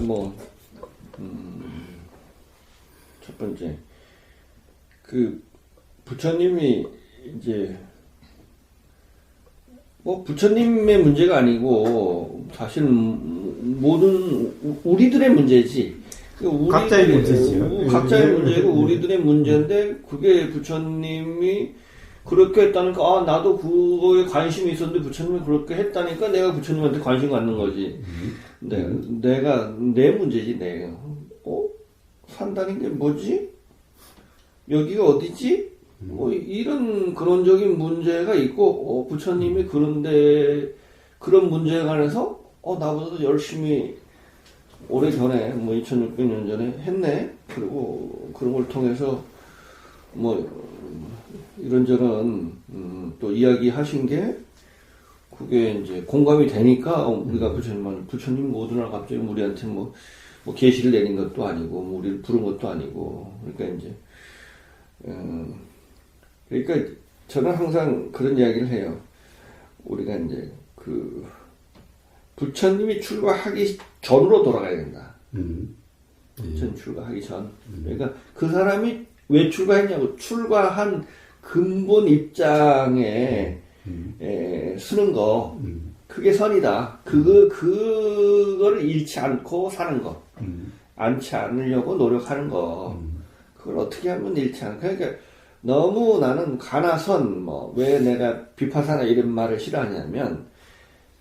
내가 첫 번째 그 부처님이 이제 부처님의 문제가 아니고 사실 모든 우리들의 문제지. 각자의 문제지요. 각자의 문제고 우리들의 문제인데 그게 부처님이 그렇게 했다니까 나도 그거에 관심이 있었는데 부처님이 그렇게 했다니까 내가 부처님한테 관심 갖는 거지. 내가 내 문제지 내가. 산다는 게 뭐지? 여기가 어디지? 이런 근원적인 문제가 있고 부처님이 그런데 그런 문제에 관해서 나보다도 열심히 오래전에 2600년 전에 했네. 그리고 그런 걸 통해서 이런저런 또 이야기 하신 게 그게 이제 공감이 되니까 우리가 부처님 모두 날 갑자기 우리한테 계시를 내린 것도 아니고 우리를 부른 것도 아니고 그러니까 이제 그러니까 저는 항상 그런 이야기를 해요. 우리가 이제 그 부처님이 출가하기 전으로 돌아가야 된다. 부처님 출가하기 전. 그러니까 그 사람이 왜 출가했냐고 출가한 근본 입장에 쓰는 거 그게 선이다. 그거를 잃지 않고 사는 거. 않지 않으려고 노력하는 거. 그걸 어떻게 하면 잃지 않을까. 그러니까 너무 나는 가나선 왜 내가 비파사나 이런 말을 싫어하냐면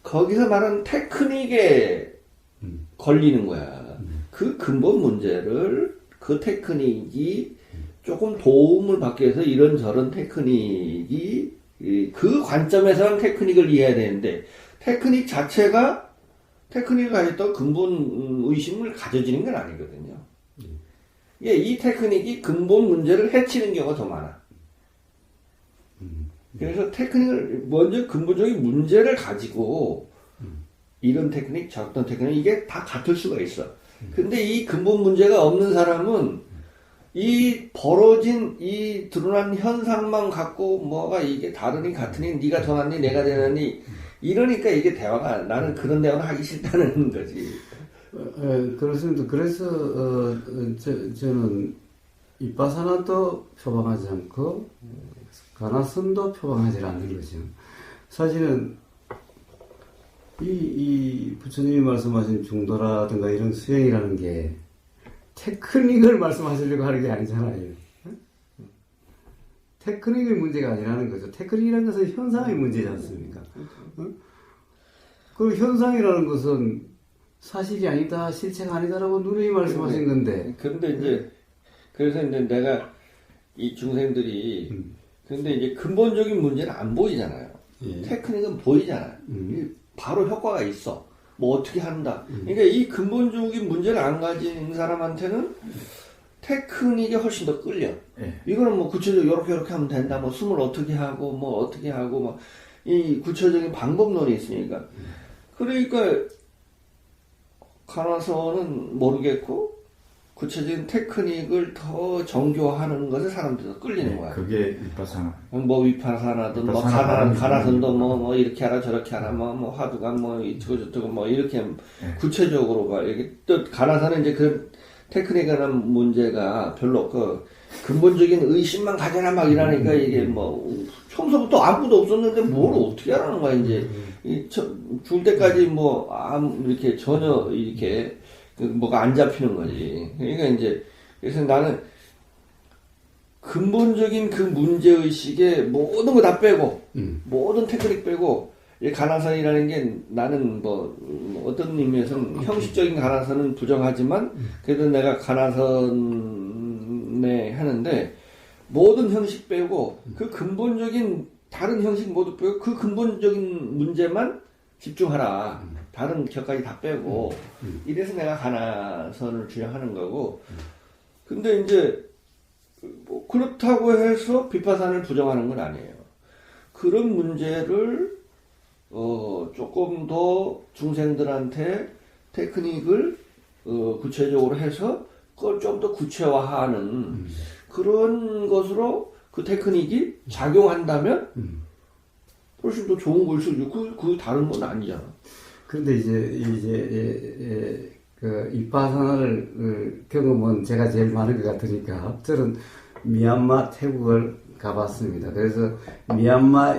거기서 말하는 테크닉에 걸리는 거야. 그 근본 문제를 그 테크닉이 조금 도움을 받기 위해서 이런저런 테크닉이 그 관점에서는 테크닉을 이해해야 되는데 테크닉 자체가 테크닉을 가졌던 근본 의심을 가져지는 건 아니거든요. 이 테크닉이 근본 문제를 해치는 경우가 더 많아. 그래서 테크닉을 먼저 근본적인 문제를 가지고 이런 테크닉, 저런 테크닉 이게 다 같을 수가 있어. 근데 이 근본 문제가 없는 사람은 이 벌어진 이 드러난 현상만 갖고 뭐가 이게 다르니 같으니 네가 더 낫니 내가 더 낫니 이러니까 이게 대화가 나는 그런 대화는 하기 싫다는 거지. 그렇습니다. 그래서 저는 이빠사나도 표방하지 않고 가나선도 표방하지 않는 거죠. 사실은 이 부처님이 말씀하신 중도라든가 이런 수행이라는 게 테크닉을 말씀하시려고 하는 게 아니잖아요. 테크닉의 문제가 아니라는 거죠. 테크닉이라는 것은 현상의 문제지 않습니까? 그 현상이라는 것은 사실이 아니다, 실체가 아니다라고 누누이 말씀하신 건데. 근데 이제, 그래서 이제 내가 이 중생들이, 근데 이제 근본적인 문제는 안 보이잖아요. 테크닉은 보이잖아요. 바로 효과가 있어. 어떻게 한다. 그러니까 이 근본적인 문제를 안 가진 사람한테는 테크닉이 훨씬 더 끌려. 이거는 구체적으로 이렇게 하면 된다. 숨을 어떻게 하고, 어떻게 하고, 이 구체적인 방법론이 있으니까. 그러니까, 가나서는 모르겠고 구체적인 테크닉을 더 정교화하는 것에 사람들이 더 끌리는 거야. 그게 위파사나. 위파사나든 가나선도 이렇게 하라 저렇게 하라 화두가 이쪽고 저쪽고 이렇게 구체적으로 이렇게 또 가나선은 이제 그 테크닉에 대한 문제가 별로 없고 근본적인 의심만 가져라 이러니까 이게 평소부터 아무도 없었는데 뭘 어떻게 하라는 거야 이제. 줄 때까지 이렇게 전혀 이렇게 뭐가 안 잡히는 거지. 그러니까 이제 그래서 나는 근본적인 그 문제의식에 모든 거 다 빼고 모든 테크닉 빼고 이 가나선이라는 게 나는 어떤 의미에서는 형식적인 가나선은 부정하지만 그래도 내가 가나선에 하는데 모든 형식 빼고 그 근본적인 다른 형식 모두 빼고 그 근본적인 문제만 집중하라. 다른 격까지 다 빼고 이래서 내가 가나선을 주장하는 거고. 근데 이제 그렇다고 해서 비파산을 부정하는 건 아니에요. 그런 문제를 조금 더 중생들한테 테크닉을 구체적으로 해서 그걸 좀 더 구체화하는 그런 것으로 그 테크닉이 작용한다면 훨씬 더 좋은 걸 수도 있고 그 다른 건 아니잖아. 그런데 이제 그 이빠사나를 경험은 제가 제일 많은 것 같으니까 저는 미얀마, 태국을 가봤습니다. 그래서 미얀마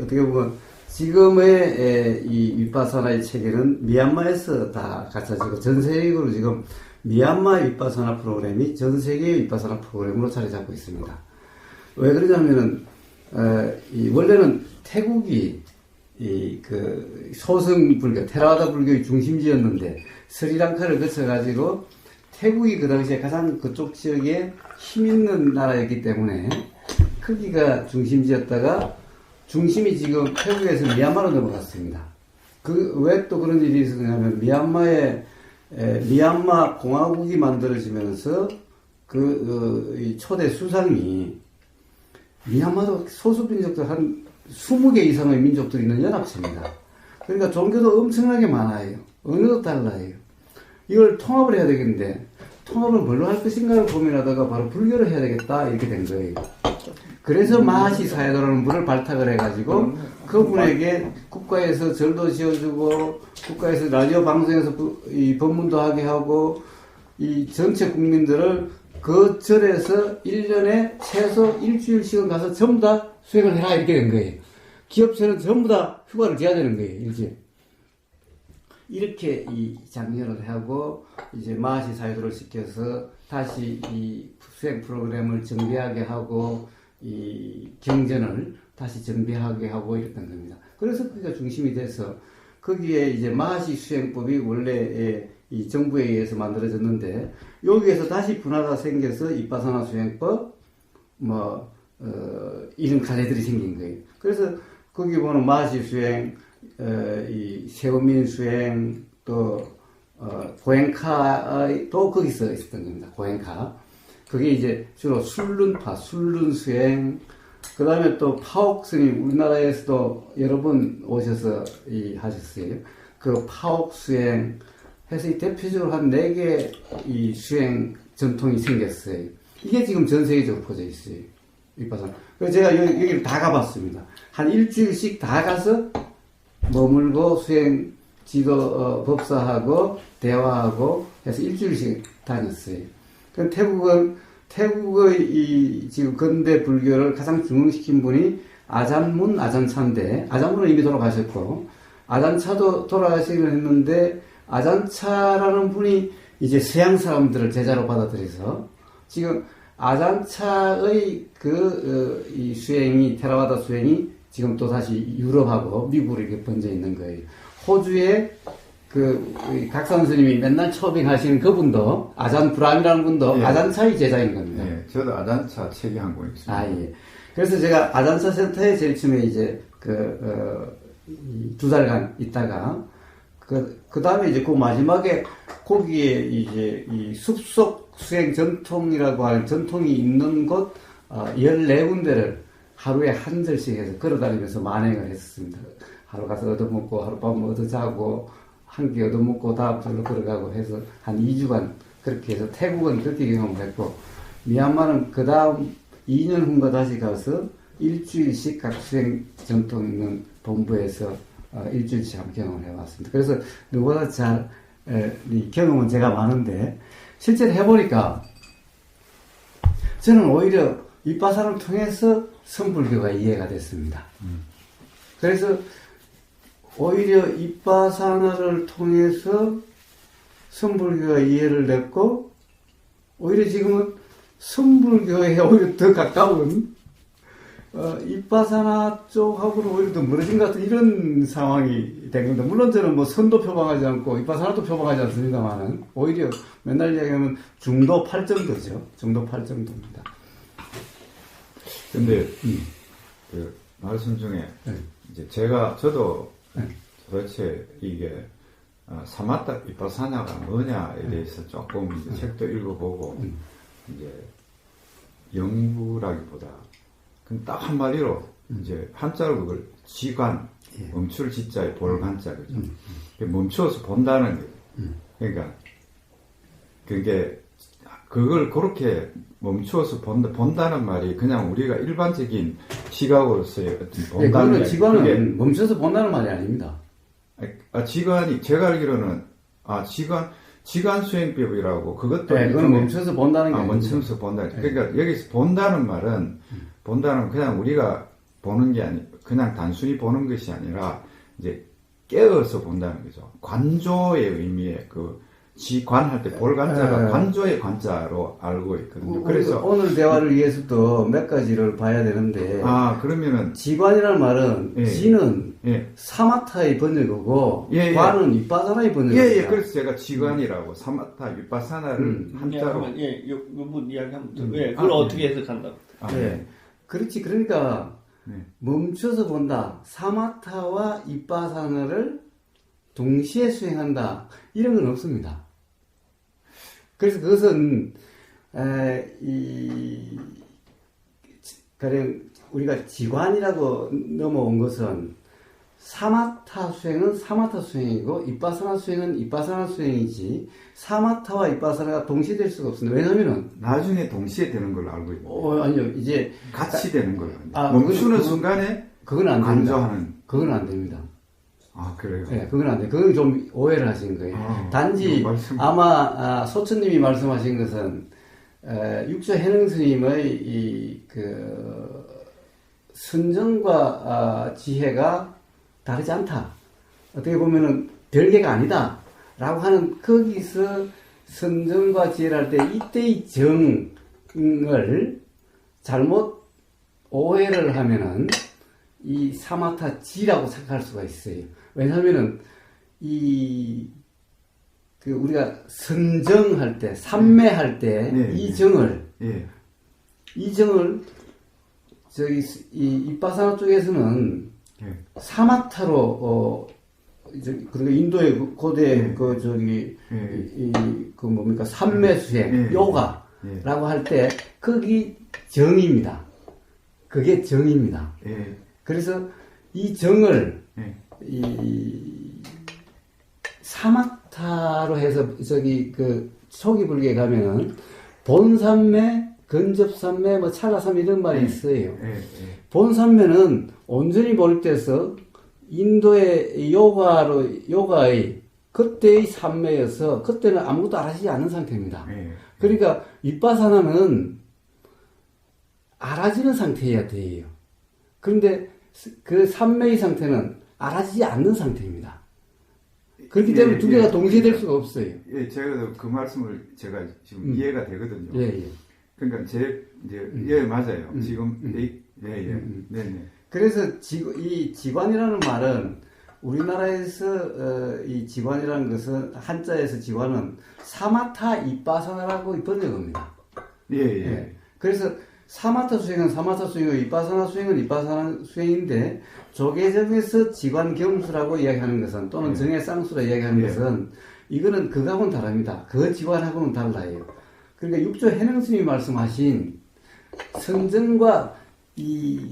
어떻게 보면 지금의 이 위파사나의 체계는 미얀마에서 다 갖춰지고 전 세계적으로 지금 미얀마 위파사나 프로그램이 전 세계의 위파사나 프로그램으로 자리 잡고 있습니다. 왜 그러냐면은 원래는 태국이 그 소승 불교, 테라와다 불교의 중심지였는데 스리랑카를 거쳐가지고 태국이 그 당시에 가장 그쪽 지역에 힘 있는 나라였기 때문에 크기가 중심지였다가 중심이 지금 태국에서 미얀마로 넘어갔습니다. 왜 또 그런 일이 있었냐면 미얀마 공화국이 만들어지면서 이 초대 수상이 미얀마도 소수민족들 한 20개 이상의 민족들이 있는 연합체입니다. 그러니까 종교도 엄청나게 많아요. 언어도 달라요. 이걸 통합을 해야 되겠는데 통합을 뭘로 할 것인가를 고민하다가 바로 불교를 해야 되겠다 이렇게 된 거예요. 그래서 마하시 사야도라는 분을 발탁을 해가지고 그분에게 국가에서 절도 지어주고 국가에서 라디오 방송에서 이 법문도 하게 하고 이 전체 국민들을 그 절에서 1년에 최소 일주일씩은 가서 전부 다 수행을 해라 이렇게 된 거예요. 기업체는 전부 다 휴가를 줘야 되는 거예요. 일주일. 이렇게 이 장려를 하고 이제 마하시 사유도를 시켜서 다시 이 수행 프로그램을 정비하게 하고 이 경전을 다시 정비하게 하고 이랬던 겁니다. 그래서 그게 중심이 돼서 거기에 이제 마하시 수행법이 원래 이 정부에 의해서 만들어졌는데 여기에서 다시 분화가 생겨서 이빠사나 수행법 이런 가래들이 생긴 거예요. 그래서 거기 보면 마하시 수행, 이 세우민 수행, 또 고행카도 거기서 있었던 겁니다. 고행카. 그게 이제 주로 술룬파, 술룬 수행, 그 다음에 또 파옥 스님, 우리나라에서도 여러 번 오셔서 하셨어요. 그 파옥 수행 해서 이 대표적으로 한 4개 이 수행 전통이 생겼어요. 이게 지금 전 세계적으로 퍼져 있어요. 위파사나. 그래서 제가 여기를 다 가봤습니다. 한 일주일씩 다 가서 머물고 수행 지도 법사하고 대화하고 해서 일주일씩 다녔어요. 그럼 태국의 이 지금 근대 불교를 가장 중흥시킨 분이 아잔문 아잔차인데 아잔문은 이미 돌아가셨고 아잔차도 돌아가시긴 했는데 아잔차라는 분이 이제 서양 사람들을 제자로 받아들여서 지금 아잔차의 이 수행이 테라와다 수행이 지금 또 다시 유럽하고 미국으로 이렇게 번져 있는 거예요. 호주에 각산 스님이 맨날 초빙하시는 그분도 아잔 브람이라는 분도 예. 아잔차의 제자인 겁니다. 예, 저도 아잔차 책이 한 권 있습니다. 아, 예. 그래서 제가 아잔차 센터에 제일 처음에 이제 2달간 있다가 그 다음에 이제 그 마지막에 거기에 이제 이 숲속 수행 전통이라고 하는 전통이 있는 곳 14군데를 하루에 한 절씩 해서 걸어다니면서 만행을 했었습니다. 하루 가서 얻어먹고 하룻밤 얻어자고 한 끼 얻어먹고 다음 절로 걸어가고 해서 한 2주간 그렇게 해서 태국은 그렇게 경험을 했고 미얀마는 그 다음 2년 후인가 다시 가서 일주일씩 각 수행 전통 있는 본부에서 일주일씩 한번 경험을 해봤습니다. 그래서 누구보다 이 경험은 제가 많은데 실제로 해보니까 저는 오히려 위파사나를 통해서 선불교가 이해가 됐습니다. 그래서 오히려 위파사나를 통해서 선불교가 이해를 됐고 오히려 지금은 선불교에 오히려 더 가까운 위파사나 쪽하고는 오히려 더 멀어진 것 같은 이런 상황이 된 겁니다. 물론 저는 뭐 선도 표방하지 않고 위파사나도 표방하지 않습니다만은 오히려 맨날 이야기하면 중도 8 정도죠. 중도 8 정도입니다. 근데 그 말씀 중에 이제 저도 도대체 이게 사마타 위파사나가 뭐냐에 대해서 조금 이제 책도 읽어보고 이제 연구라기보다 딱 한마디로 이제 한자로 그걸 지관 멈출 지자에 볼관자 그죠? 멈추어서 본다는 거죠. 그러니까 그게 그걸 그렇게 멈추어서 본다는 말이 그냥 우리가 일반적인 시각으로서의 어떤 본다는 지관은 멈춰서 본다는 말이 아닙니다. 지관이 제가 알기로는 지관 수행법이라고 그것도 네, 그건 멈춰서 본다는 게 멈춰서 본다. 그러니까 여기서 본다는 말은 그냥 우리가 보는 게 아니 그냥 단순히 보는 것이 아니라 이제 깨어서 본다는 거죠. 관조의 의미의 그 지관할 때 볼관자가 관조의 관자로 알고 있거든요. 그래서 오늘 대화를 위해서도 몇 가지를 봐야 되는데 그러면은 지관이라는 말은 예. 지는 예. 사마타의 번역이고 예, 예. 관은 위파사나의 번역입니다. 예. 그래서 제가 지관이라고 사마타 위파사나를 한자로 요 부분 이야기 한번 들어. 그걸 어떻게 해석한다고? 네. 그렇지. 그러니까 네. 멈춰서 본다. 사마타와 위파사나를 동시에 수행한다. 이런 건 없습니다. 그래서 그것은 가령 우리가 지관이라고 넘어온 것은 사마타 수행은 사마타 수행이고 이빠사나 수행은 이빠사나 수행이지 사마타와 이빠사나가 동시에 될 수가 없습니다. 왜냐하면은 나중에 동시에 되는 걸로 알고 있는데 아니요 이제 같이 되는 걸로 멈추는 순간에 그건 안 됩니다. 간조하는 그건 안 됩니다. 그래요? 네, 그건 안 돼. 그건 좀 오해를 하신 거예요. 단지 아마 소천님이 말씀하신 것은 육조 해능 스님의 선정과 지혜가 다르지 않다. 어떻게 보면은 별개가 아니다. 라고 하는 거기서 선정과 지혜를 할 때 이때의 정을 잘못 오해를 하면은 이 사마타 지라고 생각할 수가 있어요. 왜냐하면은 우리가 선정할 때, 삼매할 때 이 정을 이 이빠사나 쪽에서는 사마타로 그리고 인도의 고대 삼매 수행 요가라고 할 때 거기 정입니다. 그게 정입니다. 그래서 이 정을 사마타로 해서 초기 불교에 가면은 본삼매, 근접삼매, 찰나삼매 이런 말이 있어요. 본삼매는 온전히 몰입돼서 인도의 요가의 그때의 삼매여서 그때는 아무것도 알아지지 않는 상태입니다. 그러니까 윗바사나는 알아지는 상태여야 돼요. 그런데 그 삼매의 상태는 알아지지 않는 상태입니다. 그렇기 때문에 두 개가 동시에 될 수가 없어요. 제가 그 말씀을 제가 지금 이해가 되거든요. 그러니까 맞아요. 지금 네네. 그래서 이 지관이라는 말은 우리나라에서 이 지관이라는 것은 한자에서 지관은 사마타 이빠사나라고 번역합니다. 그래서 사마타 수행은 사마타 수행이고 이빠사나 수행은 이빠사나 수행인데 조계정에서 지관 경수라고 이야기하는 것은 또는 정의 쌍수라 이야기하는 것은 이거는 그거하고는 다릅니다. 그 지관하고는 달라요. 그러니까 육조 해능스님이 말씀하신 선정과 이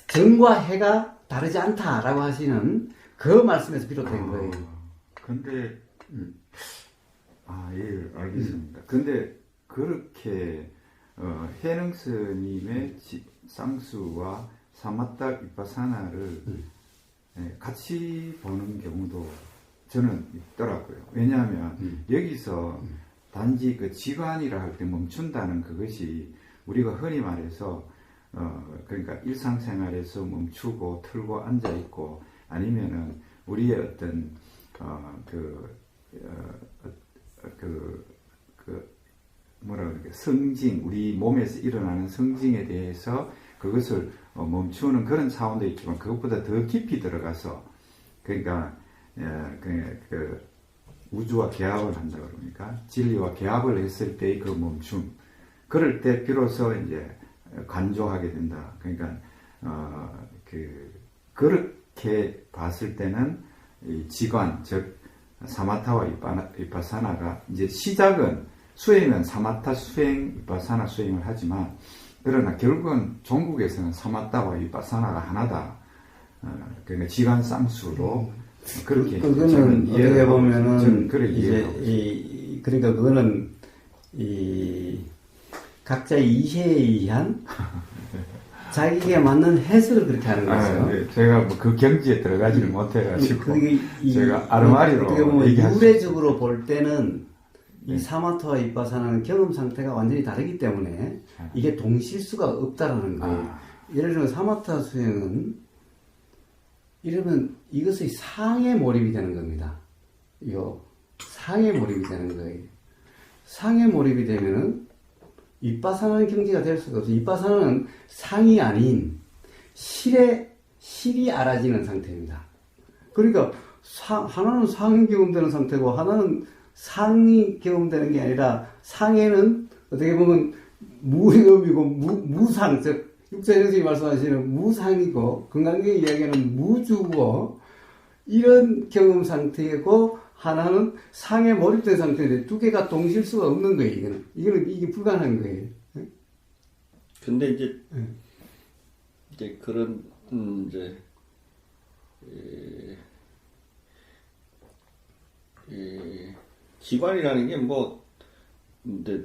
정과 해가 다르지 않다라고 하시는 그 말씀에서 비롯된 거예요. 근데 알겠습니다. 근데 그렇게 해능 스님의 쌍수와 사마타 위파사나를 같이 보는 경우도 저는 있더라고요. 왜냐하면 여기서 단지 그 지관이라 할 때 멈춘다는 그것이 우리가 흔히 말해서 그러니까 일상생활에서 멈추고 틀고 앉아 있고 아니면은 우리의 어떤 뭐라 그럴까 성징 우리 몸에서 일어나는 성징에 대해서 그것을 멈추는 그런 차원도 있지만 그것보다 더 깊이 들어가서 그러니까 그 우주와 개합을 한다 그럽니까 진리와 개합을 했을 때의 그 멈춤 그럴 때 비로소 이제 간조하게 된다. 그러니까 그렇게 봤을 때는 이 지관 즉 사마타와 위파사나가 이제 시작은 수행은 사마타 수행, 위파사나 수행을 하지만 그러나 결국은 종국에서는 사마타와 위파사나가 하나다. 그러니까 지관 쌍수로 그렇게 그거는 어떻게 보면은 이제 그러니까 그거는 각자의 이해에 의한 자기에게 맞는 해석을 그렇게 하는 거죠. 네. 제가 뭐 그 경지에 들어가지를 못해가지고 그게 제가 아르마리로 어떻게 보면 얘기하죠. 유래적으로 볼 때는 이 네. 사마타와 이빠사나는 경험 상태가 완전히 다르기 때문에 이게 동실 수가 없다라는 거예요. 예를 들면 사마타 수행은 이러면 이것의 상에 몰입이 되는 겁니다. 이거 상에 몰입이 되는 거예요. 상에 몰입이 되면은 이빠사나는 경지가 될 수가 없어요. 이빠사나는 상이 아닌 실이 알아지는 상태입니다. 그러니까 하나는 상이 경험되는 상태고 하나는 상이 경험되는 게 아니라 상에는 어떻게 보면 무의미고 무상, 즉 육자현 선생님이 말씀하시는 무상이고 건강경이 이야기하는 무주고 이런 경험 상태이고 하나는 상에 몰입된 상태인데 두 개가 동실 수가 없는 거예요. 이게 불가능한 거예요. 근데 이제 그런 기관이라는 게 뭐 근데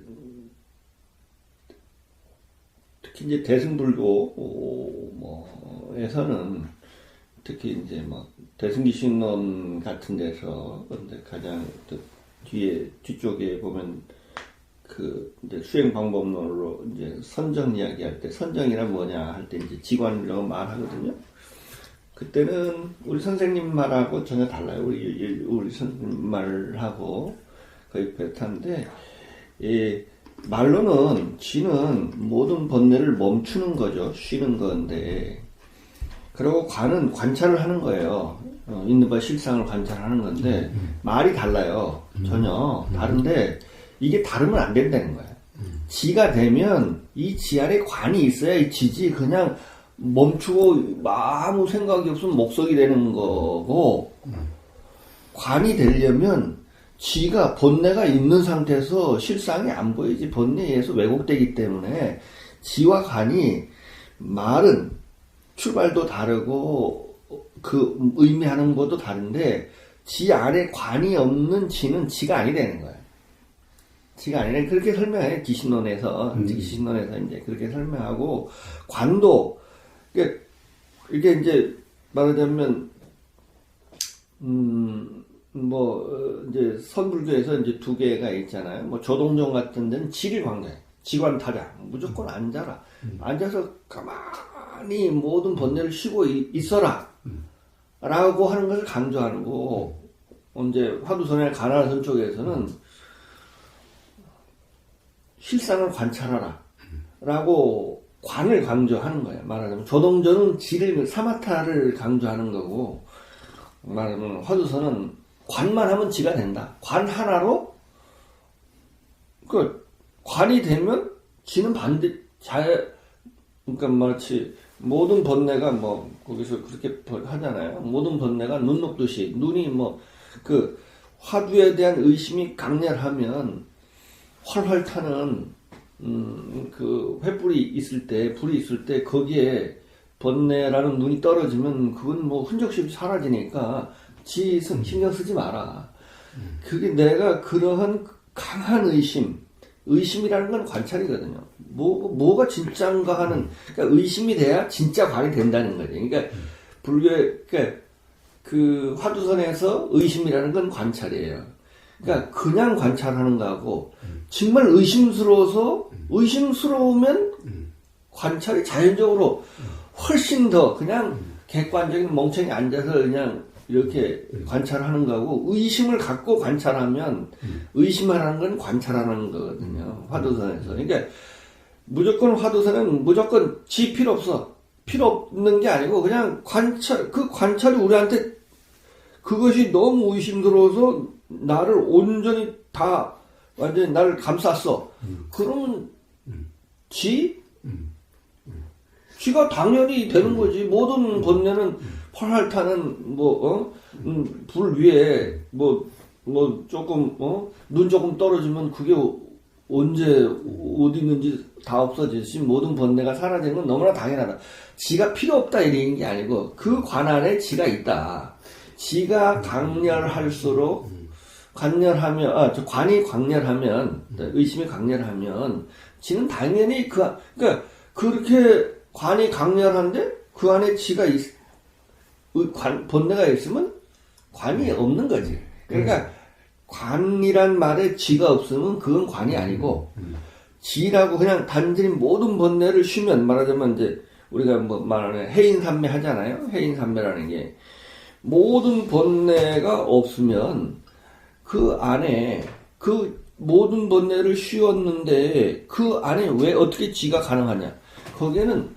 특히 이제 대승불교 뭐에서는 특히 이제 막 대승기신론 같은 데서 근데 가장 뒤쪽에 보면 그 이제 수행 방법론으로 이제 선정 이야기할 때 선정이란 뭐냐 할 때 이제 지관이라고 말하거든요. 그때는 우리 선생님 말하고 전혀 달라요. 우리 선생님 말하고 거의 비슷한데 말로는 지는 모든 번뇌를 멈추는 거죠. 쉬는 건데 그리고 관은 관찰을 하는 거예요. 있는 바 실상을 관찰하는 건데 말이 달라요. 전혀 다른데 이게 다르면 안 된다는 거예요. 지가 되면 이 지 안에 관이 있어야 이 지지 그냥 멈추고 아무 생각이 없으면 목석이 되는 거고 관이 되려면 지가 번뇌가 있는 상태에서 실상이 안 보이지 번뇌에 의해서 왜곡되기 때문에 지와 관이 말은 출발도 다르고 그 의미하는 것도 다른데 지 안에 관이 없는 지는 지가 아니 되는 거예요. 지가 아니라 그렇게 설명해요. 기신론에서 기신론에서 이제 그렇게 설명하고 관도 이게 이제 말하자면 이제 선불교에서 이제 두 개가 있잖아요. 뭐 조동종 같은 데는 지를 강조해. 지관타자 무조건 앉아라. 앉아서 가만히 모든 번뇌를 쉬고 있어라. 라고 하는 것을 강조하고 이제 화두선의 가나선 쪽에서는 실상을 관찰하라. 라고 관을 강조하는 거예요. 말하자면 조동조는 지를 사마타를 강조하는 거고 말하자면 화두선은 관만 하면 지가 된다. 관 하나로 그 관이 되면 지는 그러니까 마치 모든 번뇌가 뭐 거기서 그렇게 하잖아요. 모든 번뇌가 눈 녹듯이 눈이 뭐 그 화두에 대한 의심이 강렬하면 활활 타는 그 횃불이 있을 때 불이 있을 때 거기에 번뇌라는 눈이 떨어지면 그건 뭐 흔적없이 사라지니까 지 신경 쓰지 마라. 그게 내가 그러한 강한 의심이라는 건 관찰이거든요. 뭐가 진짜인가 하는, 그러니까 의심이 돼야 진짜 관이 된다는 거죠. 그러니까 불교의 그 화두선에서 의심이라는 건 관찰이에요. 그러니까 그냥 관찰하는 거하고 정말 의심스러우면 관찰이 자연적으로 훨씬 더 그냥 객관적인 멍청이 앉아서 그냥 이렇게 관찰하는 거고 의심을 갖고 관찰하면 의심하라는 건 관찰하는 거거든요. 화두선에서. 그러니까 무조건 화두선은 무조건 지 필요 없어. 필요 없는 게 아니고 그냥 그 관찰이 우리한테 그것이 너무 의심스러워서 나를 온전히 다 완전히 나를 감쌌어. 그러면 지가 당연히 되는 거지. 모든 번뇌는 활활 타는 불 위에 조금 눈 조금 떨어지면 그게 언제 어디 있는지 다 없어지지. 모든 번뇌가 사라지는 건 너무나 당연하다. 지가 필요 없다 이런 게 아니고 그 관 안에 지가 있다. 지가 강렬할수록 관이 강렬하면 의심이 강렬하면 지는 당연히 그러니까 그렇게 관이 강렬한데 그 안에 지가 번뇌가 있으면 관이 없는 거지. 그러니까 관이란 말에 지가 없으면 그건 관이 아니고 지라고 그냥 단순히 모든 번뇌를 쉬면 말하자면 이제 우리가 뭐 말하는 해인산매 하잖아요. 해인산매라는 게 모든 번뇌가 없으면 그 안에 그 모든 번뇌를 쉬었는데 그 안에 왜 어떻게 지가 가능하냐? 거기에는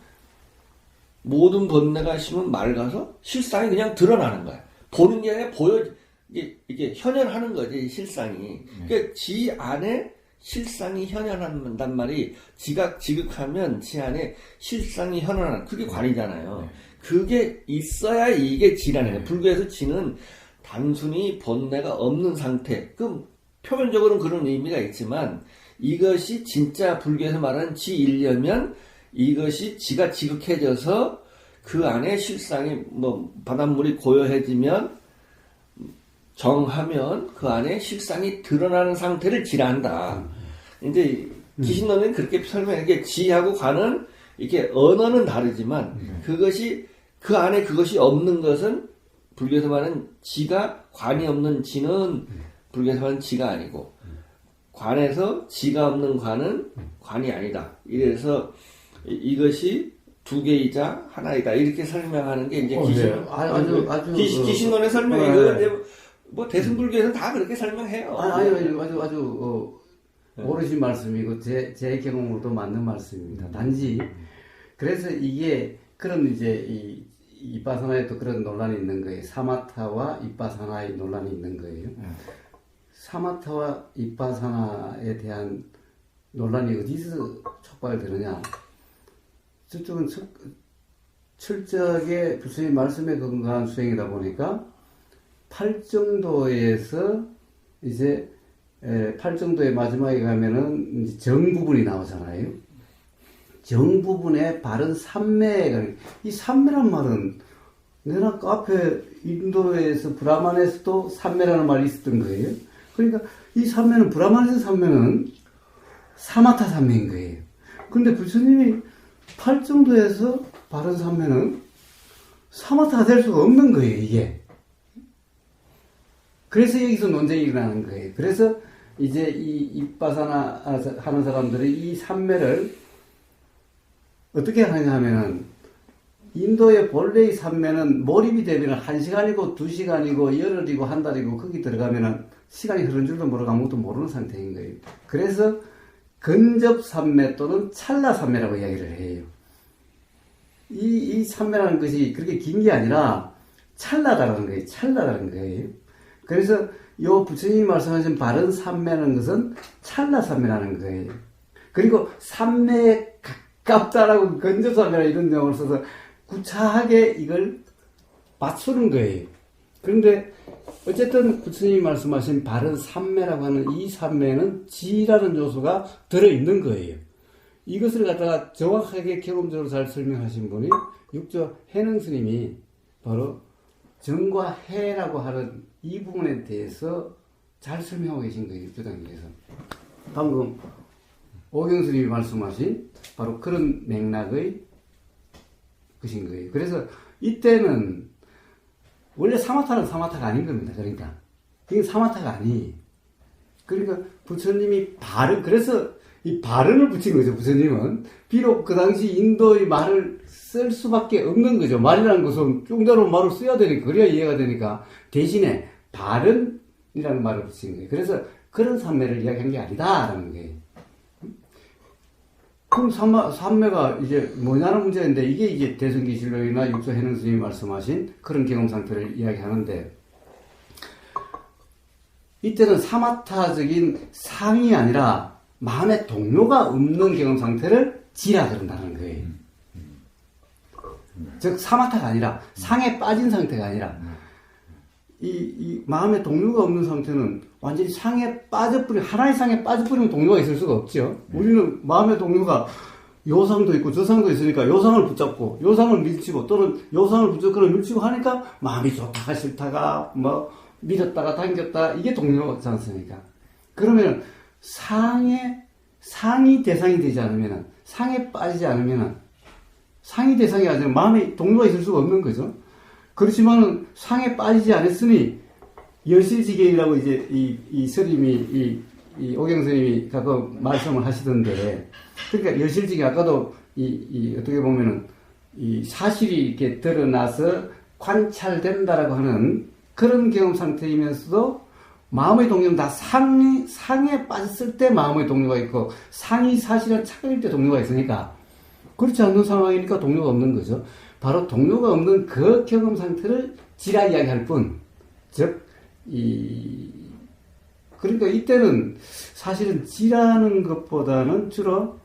모든 번뇌가 있으면 맑아서 실상이 그냥 드러나는 거야. 보는 게 아니라 이게 현현하는 거지, 실상이. 그러니까 지 안에 실상이 현현한단 말이 지극하면 지 안에 실상이 현현하는 그게 관이잖아요. 그게 있어야 이게 지라는 거예요. 불교에서 지는 단순히 번뇌가 없는 상태. 그 표면적으로는 그런 의미가 있지만 이것이 진짜 불교에서 말하는 지이려면 이것이 지가 지극해져서 그 안에 실상이 뭐 바닷물이 고요해지면 정하면 그 안에 실상이 드러나는 상태를 지란다. 이제 기신론은 그렇게 설명해. 게 지하고 관은 이렇게 언어는 다르지만 그것이 그 안에 그것이 없는 것은 불교에서 말하는 지가 관이 없는 지는 불교에서 말하는 지가 아니고 관에서 지가 없는 관은 관이 아니다. 이래서 이것이 두 개이자 하나이다. 이렇게 설명하는 게 이제 기신론의 설명이 뭐 대승불교에서는 다 그렇게 설명해요. 아주 오르신 말씀이고 제 경험으로도 맞는 말씀입니다. 단지 그래서 이게 그런 이제 이 이빠사나에도 그런 논란이 있는 거예요. 사마타와 이빠사나의 논란이 있는 거예요. 사마타와 이빠사나에 대한 논란이 어디서 촉발되느냐? 저쪽은 철저하게 부처님 말씀에 근거한 수행이다 보니까 8정도에서 이제 8정도의 마지막에 가면은 이제 정 부분이 나오잖아요. 정 부분에 바른 삼매가 이 삼매란 말은 내가 그 앞에 인도에서 브라만에서도 삼매라는 말이 있었던 거예요. 그러니까 이 삼매는 브라만에서 삼매는 사마타 삼매인 거예요. 그런데 부처님이 8정도에서 바른 삼매는 사마타가 될 수가 없는 거예요, 이게. 그래서 여기서 논쟁이 일어나는 거예요. 그래서 이제 이 이빠사나 하는 사람들이 이 삼매를 어떻게 하느냐 하면은 인도의 본래의 삼매는 몰입이 되면 1시간이고 2시간이고 열흘이고 한 달이고 거기 들어가면은 시간이 흐른 줄도 모르고 아무것도 모르는 상태인 거예요. 그래서 근접 삼매 또는 찰나 삼매라고 이야기를 해요. 이 삼매라는 것이 그렇게 긴 게 아니라 찰나다라는 거예요. 찰나다라는 거예요. 그래서 요 부처님이 말씀하신 바른 삼매라는 것은 찰나 삼매라는 거예요. 그리고 삼매에 가깝다라고 근접 삼매라 이런 용어를 써서 구차하게 이걸 맞추는 거예요. 그런데 어쨌든 부처님이 말씀하신 바른 삼매라고 하는 이 삼매는 지라는 요소가 들어있는 거예요. 이것을 갖다가 정확하게 경험적으로 잘 설명하신 분이 육조 해능 스님이 바로 정과 해라고 하는 이 부분에 대해서 잘 설명하고 계신 거예요. 육조단계에서. 방금 오경 스님이 말씀하신 바로 그런 맥락의 것인 거예요. 그래서 이때는 원래 사마타는 사마타가 아닌 겁니다. 그러니까 이게 사마타가 아니. 그러니까 부처님이 그래서 이 발음을 붙인 거죠. 부처님은 비록 그 당시 인도의 말을 쓸 수밖에 없는 거죠. 말이라는 것은 쫑자로 말을 써야 되니까 그래야 이해가 되니까 대신에 발음이라는 말을 붙인 거예요. 그래서 그런 삼매를 이야기한 게 아니다라는 거예요. 그럼 삼매가 이제 뭐냐는 문제인데 이게 이제 대승기실록이나 육조해능 스님이 말씀하신 그런 경험 상태를 이야기하는데 이때는 사마타적인 상이 아니라 마음의 동요가 없는 경험 상태를 지라 그런다는 거예요. 즉 사마타가 아니라 상에 빠진 상태가 아니라 이 마음의 동요가 없는 상태는 완전히 상에 빠져버리면 하나의 상에 빠져버리면 동요가 있을 수가 없죠. 우리는 마음의 동요가 요상도 있고 저상도 있으니까 요상을 붙잡고 요상을 밀치고 또는 요상을 붙잡고 밀치고 하니까 마음이 좋다가 싫다가 뭐 밀었다가 당겼다 이게 동요지 않습니까? 그러면 상이 대상이 되지 않으면 상에 빠지지 않으면 상이 대상이 아니라 마음에 동료가 있을 수가 없는 거죠. 그렇지만은 상에 빠지지 않았으니 여실지경이라고 이제 이 스님이 이 오경 스님이 가끔 말씀을 하시던데, 그러니까 여실지경 아까도 어떻게 보면은 이 사실이 이렇게 드러나서 관찰된다라고 하는 그런 경험 상태이면서도 마음의 동료는 다 상에 빠졌을 때 마음의 동료가 있고 상이 사실은 착각일 때 동료가 있으니까 그렇지 않는 상황이니까 동료가 없는 거죠. 바로 동료가 없는 그 경험 상태를 지라 이야기할 뿐, 즉 그러니까 이때는 사실은 지라는 것보다는 주로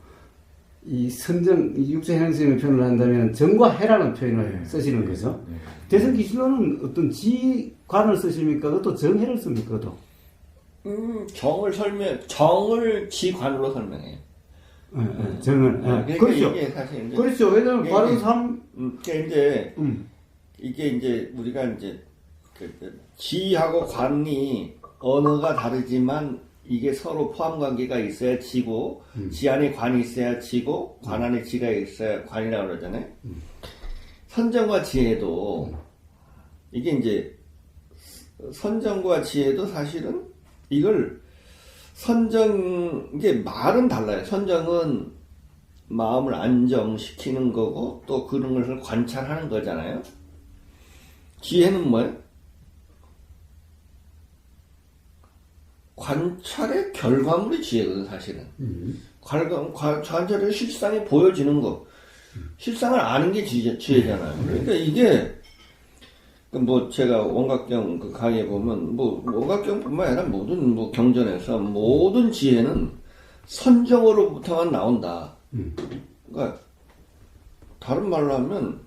이 선정, 육체현행 스님의 표현을 한다면 정과 해라는 표현을 쓰시는 거죠. 대승기실로는 어떤 지관을 쓰십니까? 그것도 정해를 씁니까? 그것도? 정을 지관으로 설명해요. 정을. 그러니까 그렇죠. 이게 사실 이제 그렇죠. 왜냐면 바른 삶. 그러니까 이제 이게 이제 우리가 이제 지하고 관이 언어가 다르지만 이게 서로 포함 관계가 있어야 지고, 지 안에 관이 있어야 지고, 관 안에 지가 있어야 관이라고 그러잖아요. 선정과 지혜도, 이게 이제, 선정과 지혜도 사실은 이걸 이게 말은 달라요. 선정은 마음을 안정시키는 거고, 또 그런 것을 관찰하는 거잖아요. 지혜는 뭐예요? 관찰의 결과물이 지혜거든, 사실은. 관찰의 실상이 보여지는 거. 실상을 아는 게 지혜잖아요. 그러니까 이게, 제가 원각경 그 강의에 보면, 원각경뿐만 아니라 모든 경전에서 모든 지혜는 선정으로부터만 나온다. 그러니까, 다른 말로 하면,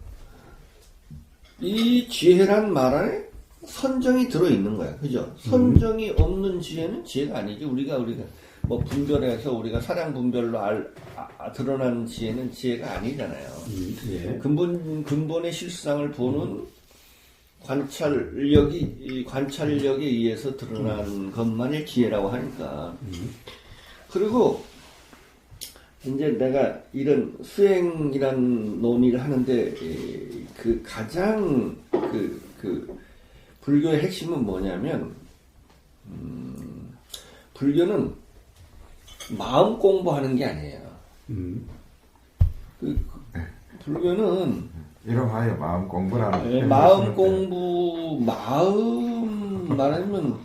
이 지혜란 말 안에 선정이 들어있는 거야. 그죠? 선정이 없는 지혜는 지혜가 아니지. 우리가 분별해서 우리가 사량 분별로 드러나는 지혜는 지혜가 아니잖아요. 예. 근본의 실상을 보는 관찰력에 의해서 드러나는 것만이 지혜라고 하니까. 그리고, 이제 내가 이런 수행이란 논의를 하는데, 가장 불교의 핵심은 뭐냐면, 불교는 마음 공부하는 게 아니에요. 불교는 이러하여 마음 공부라는 말하면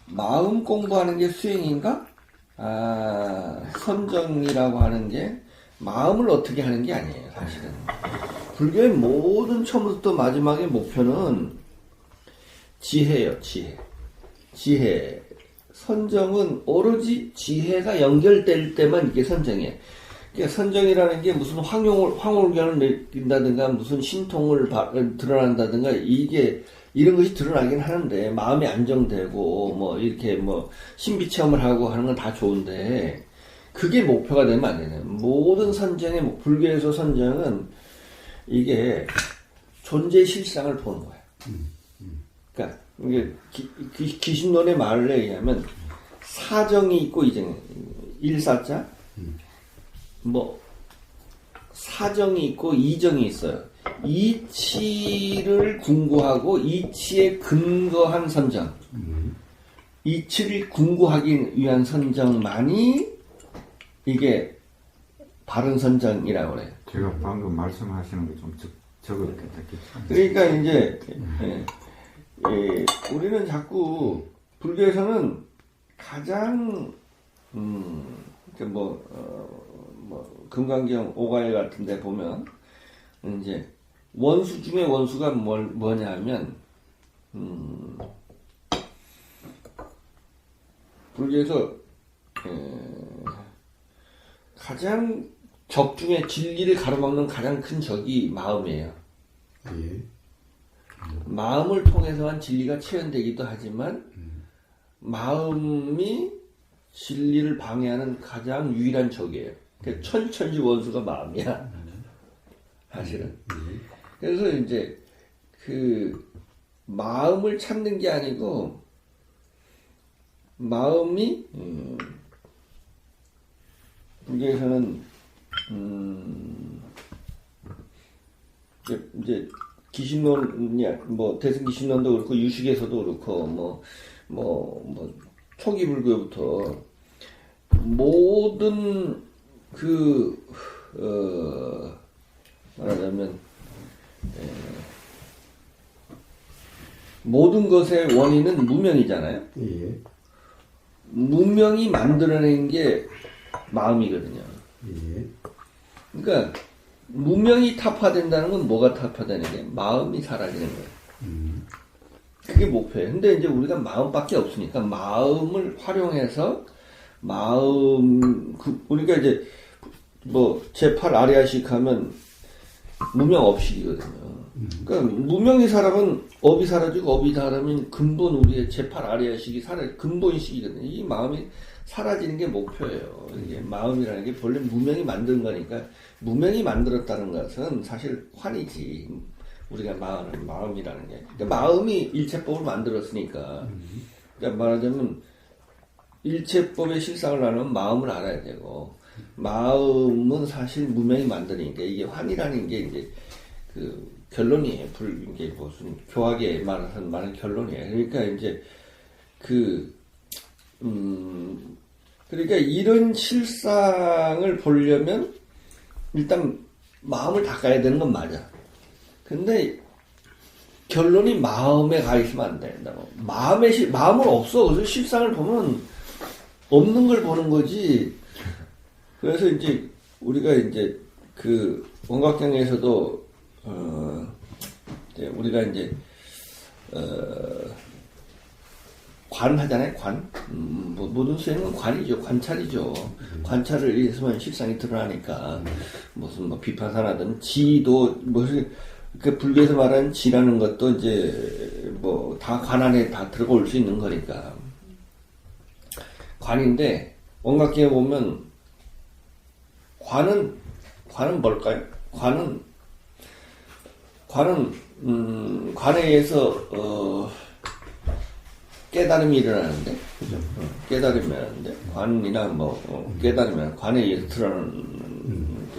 마음 공부하는 게 수행인가? 선정이라고 하는 게 마음을 어떻게 하는 게 아니에요, 사실은. 불교의 모든 처음부터 마지막의 목표는 지혜예요, 지혜. 선정은 오로지 지혜가 연결될 때만 이게 선정이에요. 그러니까 선정이라는 게 무슨 황홀견을 느낀다든가, 무슨 신통을 드러난다든가, 이런 것이 드러나긴 하는데, 마음이 안정되고, 이렇게 신비 체험을 하고 하는 건 다 좋은데, 그게 목표가 되면 안 되네요. 모든 선정의, 불교에서 선정은, 이게 존재의 실상을 보는 거예요. 그러니까 이게 기신론의 말에 의하면 사정이 있고 이정이 일사자 사정이 있고 이정이 있어요. 이치를 궁구하고 이치에 근거한 선정, 이치를 궁구하기 위한 선정만이 이게 바른 선정이라고 그래요. 제가 방금 말씀하시는 게 좀 적었겠다. 그러니까 이제 우리는 자꾸 불교에서는 가장 금강경 오가일 같은 데 보면 이제 원수 중에 원수가 뭐냐면 불교에서 가장 적 중에 진리를 가로막는 가장 큰 적이 마음이에요. 예. 마음을 통해서만 진리가 체현되기도 하지만 마음이 진리를 방해하는 가장 유일한 적이에요. 그러니까 천지 원수가 마음이야. 사실은. 그래서 이제 그 마음을 찾는 게 아니고 마음이 불교에서는 이제 기신론이 뭐 대승 기신론도 그렇고 유식에서도 그렇고 뭐 초기 불교부터 모든 말하자면 모든 것의 원인은 무명이잖아요. 예. 무명이 만들어낸 게 마음이거든요. 예. 그러니까 무명이 타파된다는 건 뭐가 타파되는 게 마음이 사라지는 거예요. 그게 목표예요. 근데 이제 우리가 마음밖에 없으니까 마음을 활용해서 우리가 이제 뭐 제8 아리아식 하면 무명업식이거든요. 그러니까 무명이 사람은 업이 사라지고 업이 사라지면 근본 우리의 제8 아리아식이 근본식이거든요. 이 마음이 사라지는 게 목표예요. 이게 마음이라는 게 본래 무명이 만든 거니까 무명이 만들었다는 것은 사실 환이지. 우리가 마음이라는 게. 그러니까 마음이 일체법을 만들었으니까. 그러니까 말하자면 일체법의 실상을 알면 마음을 알아야 되고 마음은 사실 무명이 만드니까 이게 환이라는 게 이제 그 결론이에요. 이게 무슨 교학에 말하는 결론이에요. 그러니까 이제 그러니까 이런 실상을 보려면 일단 마음을 닦아야 되는 건 맞아. 근데 결론이 마음에 가 있으면 안 된다고. 마음은 없어. 그래서 실상을 보면 없는 걸 보는 거지. 그래서 이제 우리가 이제 그 원각경에서도 이제 우리가 이제 관하잖아요. 관. 모든 수행은 관이죠. 관찰이죠. 관찰을 의해서만 실상이 드러나니까 무슨 뭐 비판사나든 지도 그 불교에서 말하는 지라는 것도 이제 뭐 다 관 안에 다 들어올 수 있는 거니까 관인데 원각경에 보면 관은 뭘까요? 관에 의해서 깨달음이 일어나는데, 그죠? 깨달음이 일어나는데, 관이나 깨달으면 관에 의해서 드러나는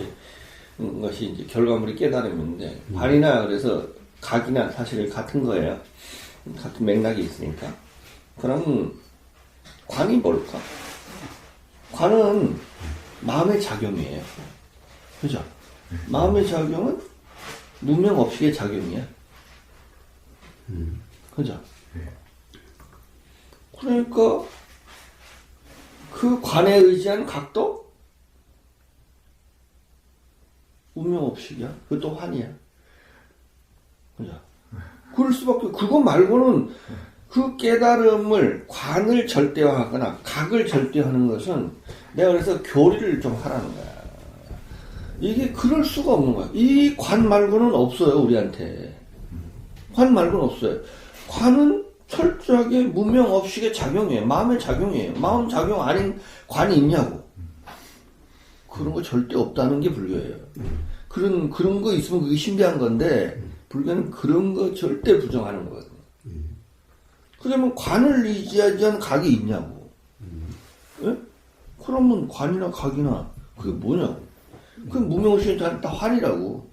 것이 이제 결과물이 깨달음인데, 관이나 그래서 각이나 사실 같은 거예요. 같은 맥락이 있으니까. 그럼 관이 뭘까? 관은 마음의 작용이에요. 그죠? 마음의 작용은 무명업식의 작용이야. 그죠? 그러니까 그 관에 의지한 각도 무명업식이야. 그것도 환이야. 그죠? 그럴 수밖에. 그거 말고는 그 깨달음을 관을 절대화하거나 각을 절대화하는 것은 내가 그래서 교리를 좀 하라는 거야. 이게 그럴 수가 없는 거야. 이 관 말고는 없어요, 우리한테. 관 말고는 없어요. 관은 철저하게 무명업식의 작용이에요. 마음의 작용이에요. 마음 작용 아닌 관이 있냐고. 그런 거 절대 없다는 게 불교예요. 그런 거 있으면 그게 신비한 건데, 불교는 그런 거 절대 부정하는 거거든요. 그러면 관을 의지하지 않은 각이 있냐고. 예? 그러면 관이나 각이나 그게 뭐냐고. 그 무명업식이 다 환이라고.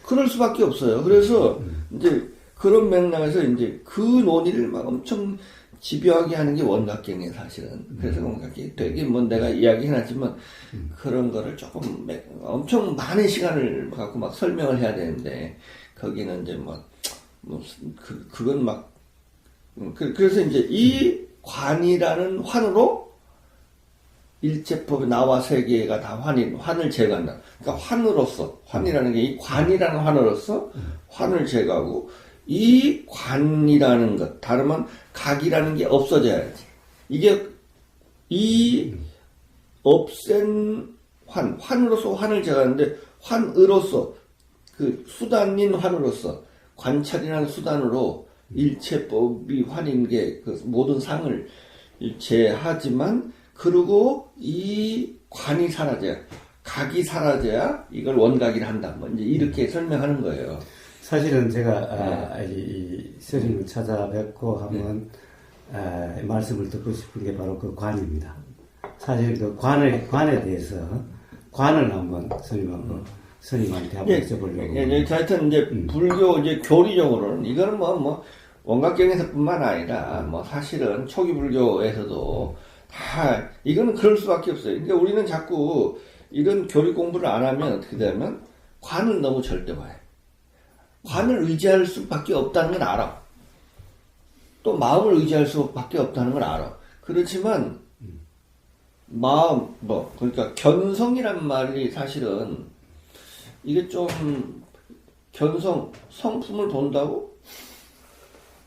그럴 수밖에 없어요. 그래서 이제 그런 맥락에서 이제 그 논의를 막 엄청 집요하게 하는 게 원각경이에요, 사실은. 그래서 원각경이 되게 내가 이야기해놨지만 그런 거를 조금 엄청 많은 시간을 갖고 막 설명을 해야 되는데 거기는 이제 그건 막 그래서 이제 이 관이라는 환으로 일체법의 나와 세계가 다 환을 제거한다. 그러니까 환이라는 게 이 관이라는 환으로서 환을 제거하고 이 관이라는 것, 다르면 각이라는 게 없어져야지. 이게 이 없앤 환으로서 환을 제거하는데 환으로서 그 수단인 환으로서 관찰이라는 수단으로 일체법이 환인 게 그 모든 상을 제하지만 그리고 이 관이 사라져야 각이 사라져야 이걸 원각이라 한다. 뭐 이제 이렇게 설명하는 거예요. 사실은 제가 이 스님을 찾아뵙고 하면 말씀을 듣고 싶은 게 바로 그 관입니다. 사실 그 관에 대해서 관을 한번 스님하고 스님한테 한번 여쭤보려고. 하여튼 이제 불교 이제 교리적으로는 이거는 뭐 원각경에서뿐만 아니라 뭐 사실은 초기 불교에서도 다 이거는 그럴 수밖에 없어요. 그러니까 우리는 자꾸 이런 교리 공부를 안 하면 어떻게 되면 관을 너무 절대화해. 관을 의지할 수밖에 없다는 걸 알아. 또 마음을 의지할 수밖에 없다는 걸 알아. 그렇지만 마음 그러니까 견성이란 말이 사실은 이게 좀 성품을 본다고?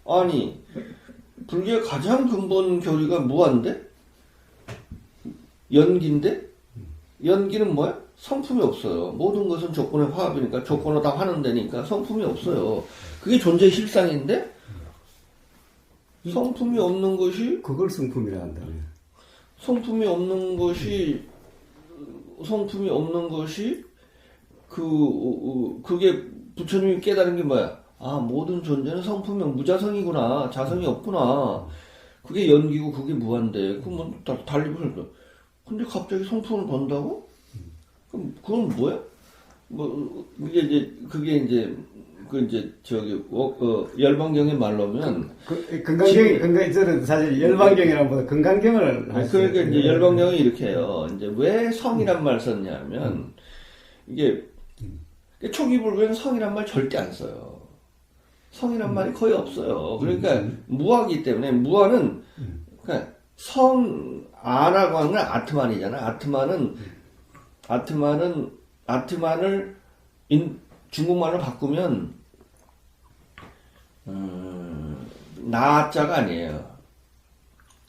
아니 불교의 가장 근본 교리가 무한데? 연기인데? 연기는 뭐야? 성품이 없어요. 모든 것은 조건의 화합이니까 조건으로 다 환원되니까 성품이 없어요. 그게 존재의 실상인데 성품이 없는 것이 그걸 성품이라 한다며. 성품이 없는 것이 그게 부처님이 깨달은 게 뭐야? 아, 모든 존재는 성품이 무자성이구나. 자성이 없구나. 그게 연기고 그게 무한데. 그럼 달리 보니까. 근데 갑자기 성품을 본다고? 그럼 그건 뭐야? 그게 이제 열반경의 말로면. 저는 사실 열반경이라고 보다 건강경을 하시죠. 그러니까 이제 열반경이 이렇게 해요. 이제 왜 성이란 말 썼냐면, 이게, 초기 불교는 성이란 말 절대 안 써요. 성이란 말이 거의 없어요. 그러니까 무아기 때문에, 무아는, 그러니까 아라고 하는 건 아트만이잖아. 아트만을 중국말로 바꾸면 나자가 아니에요.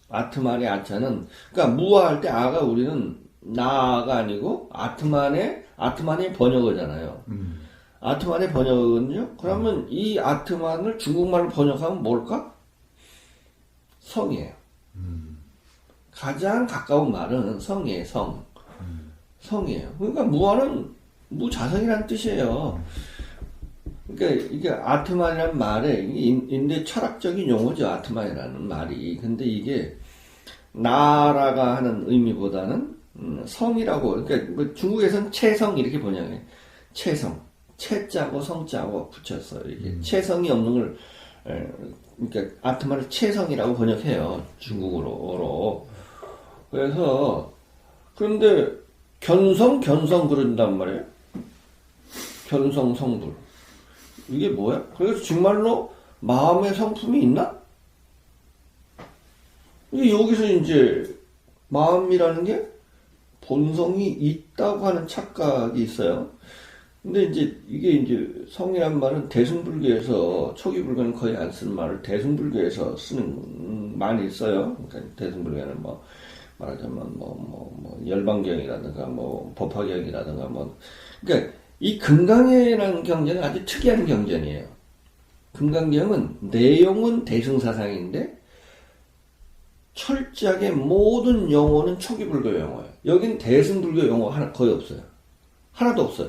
아트만의 아자는 그러니까 무아할 때 아가 우리는 나가 아니고 아트만의 번역어잖아요. 아트만의 번역어거든요. 그러면 이 아트만을 중국말로 번역하면 뭘까? 성이에요. 가장 가까운 말은 성이에요. 성이에요. 그러니까 무아는 무자성이라는 뜻이에요. 그러니까 이게 아트만이라는 말에 인대 철학적인 용어죠. 아트만이라는 말이. 근데 이게 나라가 하는 의미보다는 성이라고. 그러니까 뭐 중국에서는 채성 이렇게 번역해. 채성, 채자고 성자고 붙였어요. 이게 채성이 없는 걸 그러니까 아트만을 채성이라고 번역해요. 중국어로. 그래서 그런데 견성 그런단 말이에요. 견성 성불. 이게 뭐야? 그래서 정말로 마음의 성품이 있나? 여기서 이제 마음이라는 게 본성이 있다고 하는 착각이 있어요. 근데 이게 이제 성이란 말은 대승불교에서 초기 불교는 거의 안 쓰는 말을 대승불교에서 쓰는 많이 있어요. 그러니까 대승불교는 말하자면 열반경이라든가 법화경이라든가 그러니까 이 금강경이라는 경전은 아주 특이한 경전이에요. 금강경은 내용은 대승사상인데 철저하게 모든 용어는 초기 불교 용어예요. 여긴 대승불교 용어 하나 거의 없어요. 하나도 없어요.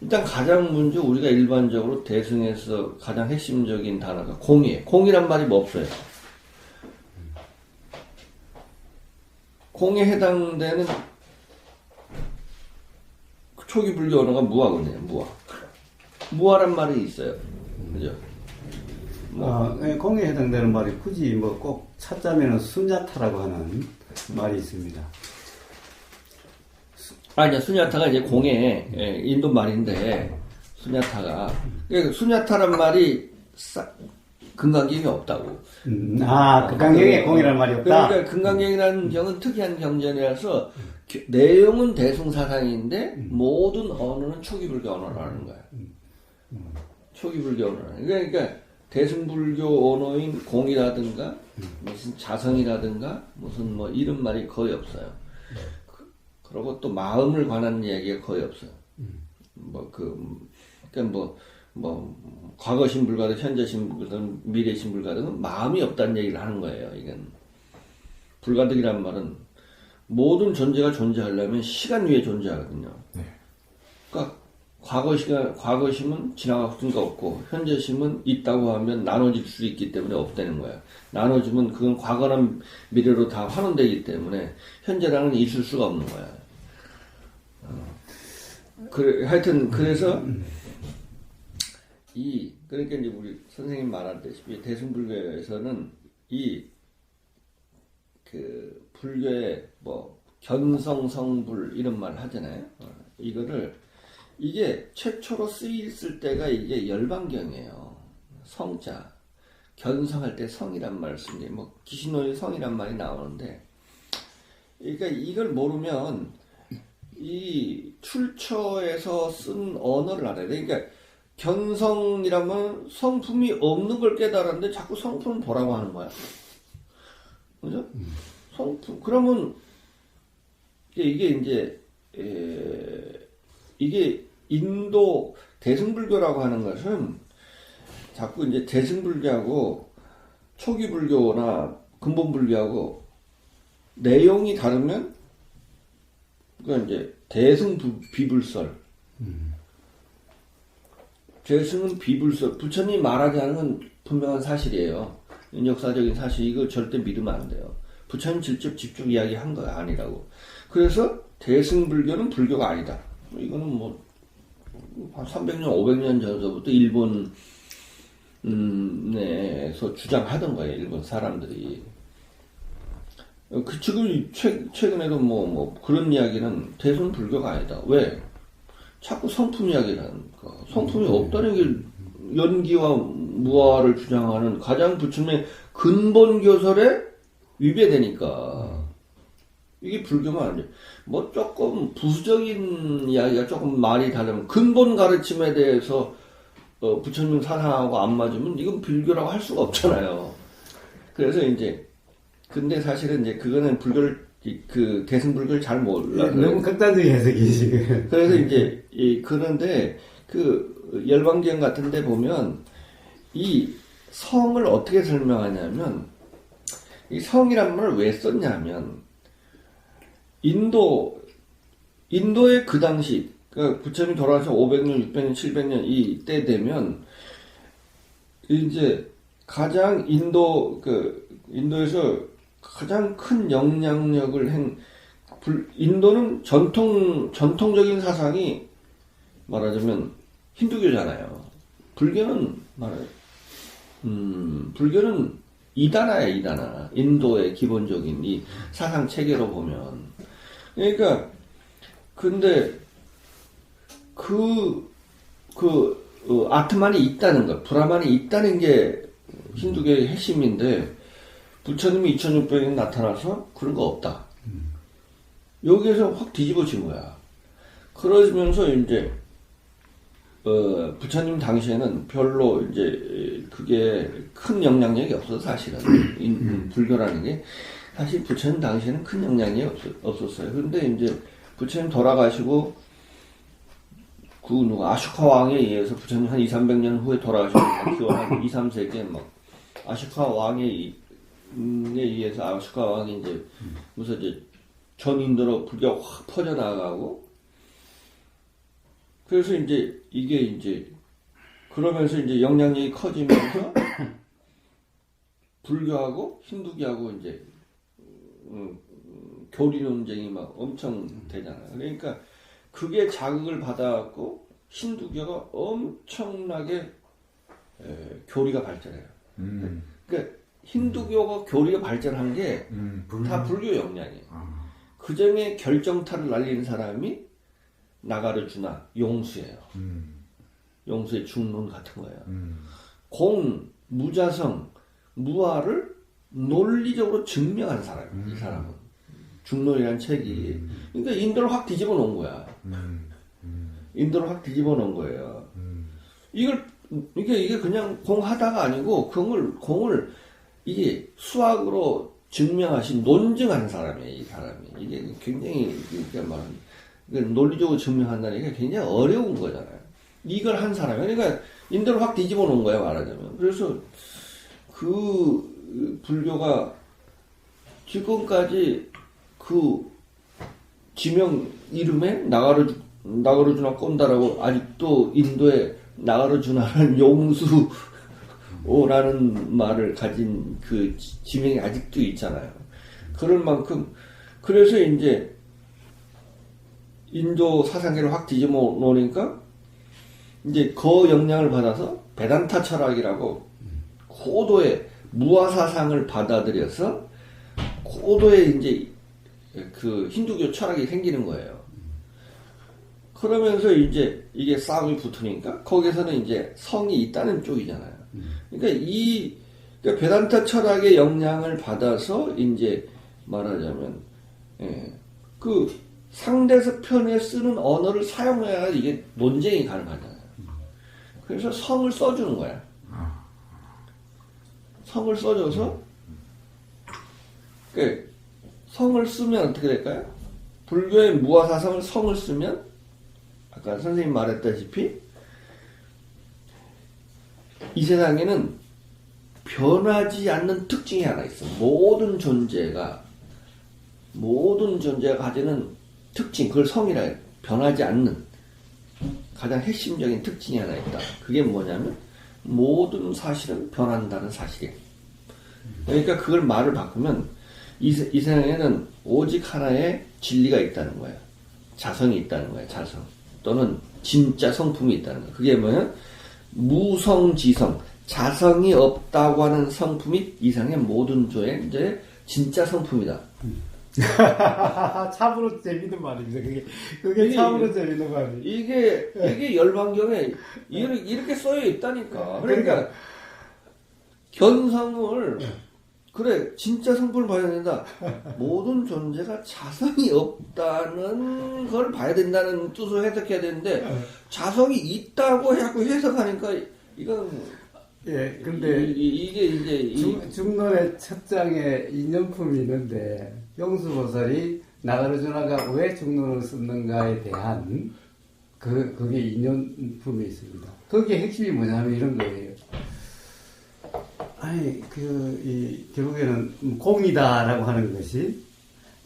일단 가장 먼저 우리가 일반적으로 대승에서 가장 핵심적인 단어가 공이에요. 공이란 말이 없어요. 공에 해당되는 초기 불교 언어가 무아거든요. 무아란 말이 있어요. 그죠? 공에 해당되는 말이 굳이 꼭 찾자면은 수냐타라고 하는 말이 있습니다. 아니요, 수냐타가 이제 공에 인도 말인데 수냐타가 수냐타란 말이 금강경에 없다고. 금강경에 공이라는 말이 없다. 그러니까 금강경이라는 경은 특이한 경전이라서 내용은 대승사상인데 모든 언어는 초기불교 언어라는 거야. 초기불교 언어. 그러니까 대승불교 언어인 공이라든가 무슨 자성이라든가 무슨 이런 말이 거의 없어요. 그리고 또 마음을 관한 얘기가 거의 없어요. 과거신 불가든 현재신 불가든 미래신 불가든 마음이 없다는 얘기를 하는 거예요. 이건 불가득이란 말은 모든 존재가 존재하려면 시간 위에 존재하거든요. 네. 그러니까 과거심은 지나갈 수가 없고 현재심은 있다고 하면 나눠질 수 있기 때문에 없다는 거야. 나눠지면 그건 과거나 미래로 다 환원되기 때문에 현재라는 있을 수가 없는 거야. 그래, 하여튼, 그래서, 그러니까 이제 우리 선생님 말하듯이 대승불교에서는 불교의 견성성불 이런 말 하잖아요. 이게 최초로 쓰였을 때가 이게 열반경이에요. 성자. 견성할 때 성이란 말을 쓰는데, 기신노의 성이란 말이 나오는데, 그러니까 이걸 모르면, 이 출처에서 쓴 언어를 알아야 돼. 그러니까, 견성이라면 성품이 없는 걸 깨달았는데 자꾸 성품을 보라고 하는 거야. 그죠? 성품. 그러면, 이게 인도 대승불교라고 하는 것은 자꾸 이제 대승불교하고 초기불교나 근본불교하고 내용이 다르면 그러니까 이제 대승비불설. 대승은 비불설. 부처님이 말하지 않은 건 분명한 사실이에요. 역사적인 사실. 이거 절대 믿으면 안 돼요. 부처님 직접 이야기한 거 아니라고. 그래서 대승불교는 불교가 아니다. 이거는 한 300년, 500년 전서부터 일본 에서 주장하던 거예요. 일본 사람들이. 지금 최근에도 그런 이야기는 대승 불교가 아니다. 왜? 자꾸 성품 이야기를 하는 거. 성품이 없다는 게 연기와 무아를 주장하는 가장 부처님의 근본 교설에 위배되니까. 이게 불교만 아니죠. 조금 부수적인 이야기가 조금 말이 다르면 근본 가르침에 대해서 부처님 사상하고 안 맞으면 이건 불교라고 할 수가 없잖아요. 그래서 근데 사실은 그거는 불교를 대승불교를 잘 몰라. 너무 극단적인 해석이지. 그래서 그런데 열반경 같은 데 보면 이 성을 어떻게 설명하냐면 이 성이란 말을 왜 썼냐면 인도의 그 당시 그러니까 부처님이 돌아가서 500년, 600년, 700년 이때 되면 이제 가장 인도에서 가장 큰 영향력을 인도는 전통적인 사상이 말하자면 힌두교잖아요. 불교는 불교는 이단아야, 이단아. 인도의 기본적인 이 사상 체계로 보면. 그러니까, 근데, 아트만이 있다는 것, 브라만이 있다는 게 힌두교의 핵심인데, 부처님이 2600년 나타나서 그런 거 없다. 여기에서 확 뒤집어진 거야. 그러면서 부처님 당시에는 별로 그게 큰 영향력이 없어서 사실은. 불교라는 게. 사실 부처님 당시에는 큰 영향력이 없었어요. 근데 부처님 돌아가시고, 아슈카 왕에 의해서 부처님 한 200~300년 후에 돌아가시고, 한 2~3세기에 아슈카 왕에 의해서 아슈카 왕이 무슨 전 인도로 불교가 확 퍼져나가고, 그래서 이게 그러면서 영향력이 커지면서 불교하고 힌두교하고 교리 논쟁이 막 엄청 되잖아요. 그러니까 그게 자극을 받아갖고 힌두교가 엄청나게 교리가 발전해요. 그러니까 힌두교가 교리가 발전한 게 다 불교 영향이에요. 그 중에 결정타를 날리는 사람이 나가르주나 용수예요. 용수의 중론 같은 거예요. 공, 무자성, 무아를 논리적으로 증명한 사람이에요. 이 사람은. 중론이라는 책이. 그러니까 인도를 확 뒤집어 놓은 거야. 인도를 확 뒤집어 놓은 거예요. 이게 그냥 공하다가 아니고, 공을 이게 수학으로 증명하신 논증하는 사람이에요, 이 사람이. 이게 굉장히, 논리적으로 증명한다는 게 굉장히 어려운 거잖아요. 이걸 한 사람이. 그러니까 인도를 확 뒤집어 놓은 거예요, 말하자면. 그래서 불교가 지금까지 지명 이름에 나가르주나 꼰다라고 아직도 인도에 나가르주나라는 용수라는 말을 가진 지명이 아직도 있잖아요. 그럴 만큼, 그래서 인도 사상계를 확 뒤집어 놓으니까 이제 그 영향을 받아서 베단타 철학이라고 고도의 무아 사상을 받아들여서 고도의 이제 그 힌두교 철학이 생기는 거예요. 그러면서 이제 이게 싸움이 붙으니까 거기서는 이제 성이 있다는 쪽이잖아요. 그러니까 그러니까 베단타 철학의 영향을 받아서 이제 말하자면 그 상대적 편에 쓰는 언어를 사용해야 이게 논쟁이 가능하잖아요. 그래서 성을 써주는 거야. 성을 써줘서 그 성을 쓰면 어떻게 될까요? 불교의 무아 사상을 성을 쓰면 아까 선생님 말했다시피 이 세상에는 변하지 않는 특징이 하나 있어. 모든 존재가 가지는 특징, 그걸 성이라 해요. 변하지 않는 가장 핵심적인 특징이 하나 있다. 그게 뭐냐면 모든 사실은 변한다는 사실이에요. 그러니까 그걸 말을 바꾸면 이 세상에는 오직 하나의 진리가 있다는 거예요. 자성이 있다는 거예요. 자성. 또는 진짜 성품이 있다는 거예요. 그게 뭐냐? 무성지성. 자성이 없다고 하는 성품이 이 세상의 모든 조의 이제 진짜 성품이다. 참으로 재밌는 말입니다. 그게 참으로 재밌는 말이에요. 이게 열반경에 이렇게 써여 있다니까. 그러니까 견성을 그래 진짜 성품을 봐야 된다. 모든 존재가 자성이 없다는 걸 봐야 된다는 뜻으로 해석해야 되는데 자성이 있다고 자꾸 해석하니까 이건 근데 이게 이제 중론의 첫 장에 인연품이 있는데 영수보살이 나가르주나가 왜 중론을 썼는가에 대한 그게 인연품이 있습니다. 거기에 핵심이 뭐냐면 이런 거예요. 아니 결국에는 공이다라고 하는 것이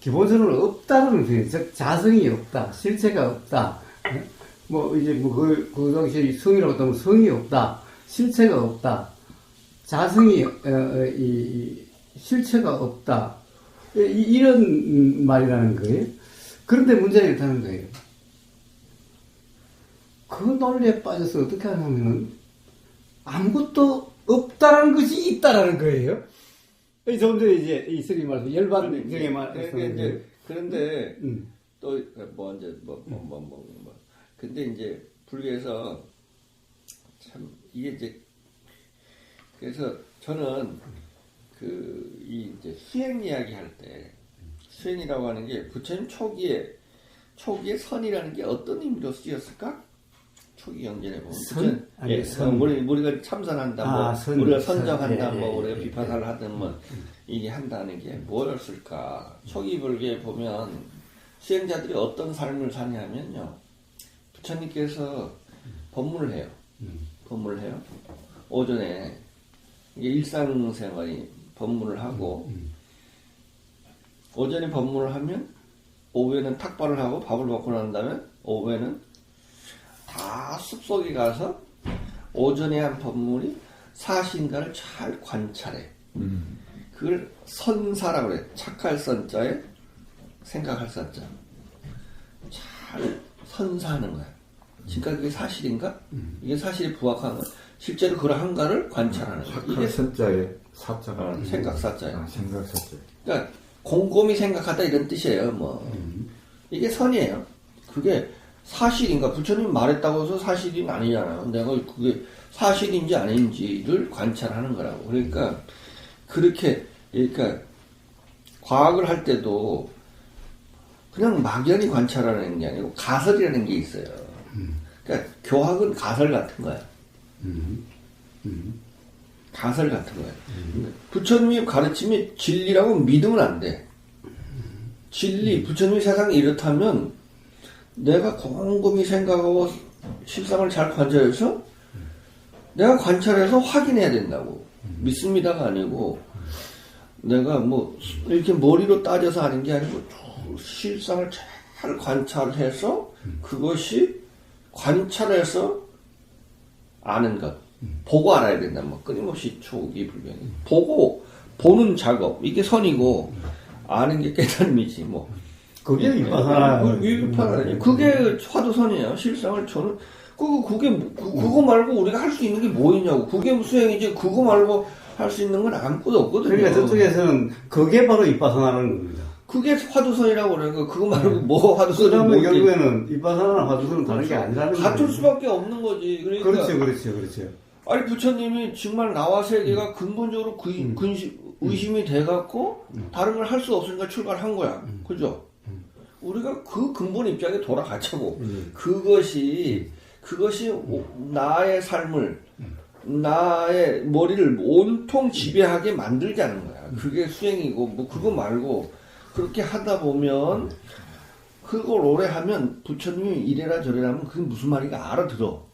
기본적으로 없다는 거예요. 즉 자성이 없다, 실체가 없다. 그 당시 성이라고 하면 성이 없다, 실체가 없다, 자성이 실체가 없다. 이런 말이라는 거예요. 그런데 문제가 있다는 거예요. 그 논리에 빠져서 어떻게 하냐면은 아무것도 없다라는 것이 있다라는 거예요. 좀 전에 이제 이 스님 말씀 열반경에 말했었는데 그런데 또 근데 이제 불교에서 참 이게 이제 그래서 저는 이제 수행 이야기 할 때 수행이라고 하는 게 부처님 초기에 선이라는 게 어떤 의미로 쓰였을까? 초기 경전에 보면 우리가 참선한다, 우리가 선정한다, 우리가 비파사를 하든 이게 한다는 게 뭐였을까? 초기 불교에 보면 수행자들이 어떤 삶을 사냐면요, 부처님께서 법문을 해요. 오전에 이게 일상생활이 법문을 하고 오전에 법문을 하면 오후에는 탁발을 하고 밥을 먹고 난 다음에 오후에는 다 숲속에 가서 오전에 한 법문이 사실인가를 잘 관찰해. 그걸 선사라고 그래. 착할 선자에 생각할 선자. 잘 선사하는 거야. 그러니까 그게 사실인가? 이게 사실에 부합하는 거야. 실제로 그러한가를 관찰하는 거야. 착할 선자에 사자가 생각 사자야. 생각 사자. 그러니까 곰곰이 생각하다 이런 뜻이에요. 이게 선이에요. 그게 사실인가? 부처님이 말했다고 해서 사실이 아니잖아요. 내가 그게 사실인지 아닌지를 관찰하는 거라고. 그러니까 그러니까 과학을 할 때도 그냥 막연히 관찰하는 게 아니고 가설이라는 게 있어요. 그러니까 교학은 가설 같은 거야. 가설 같은 거야. 부처님이 가르침이 진리라고 믿으면 안 돼. 진리, 부처님이 세상이 이렇다면 내가 곰곰이 생각하고 실상을 잘 관찰해서 내가 관찰해서 확인해야 된다고. 믿습니다가 아니고 내가 이렇게 머리로 따져서 하는 게 아니고 실상을 잘 관찰해서 그것이 관찰해서 아는 것. 보고 알아야 된다. 끊임없이 초기 불변이. 보는 작업. 이게 선이고 아는 게 깨달음이지. 그게 윗바사나. 윗바사나. 그게 화두선이에요. 실상을 저는 그거 말고 우리가 할 수 있는 게 뭐 있냐고. 그게 수행이지. 그거 말고 할 수 있는 건 아무것도 없거든요. 그러니까 저쪽에서는 그게 바로 윗바사나는 겁니다. 그게 화두선이라고 그래요. 그거 말고 뭐 화두선이 그러면 결국에는 윗바사나랑 화두선은 다른 게 아니라는 거예요. 같을 수밖에 없는 거지. 그러니까 그렇죠. 아니 부처님이 정말 나와 세계가 근본적으로 의심이 돼갖고 다른 걸 할 수 없으니까 출발한 거야. 그죠? 우리가 그 근본 입장에 돌아가자고. 그것이 나의 삶을 나의 머리를 온통 지배하게 만들자는 거야. 그게 수행이고 뭐 그거 말고 그렇게 하다 보면 그걸 오래 하면 부처님이 이래라 저래라 하면 그게 무슨 말인가 알아들어.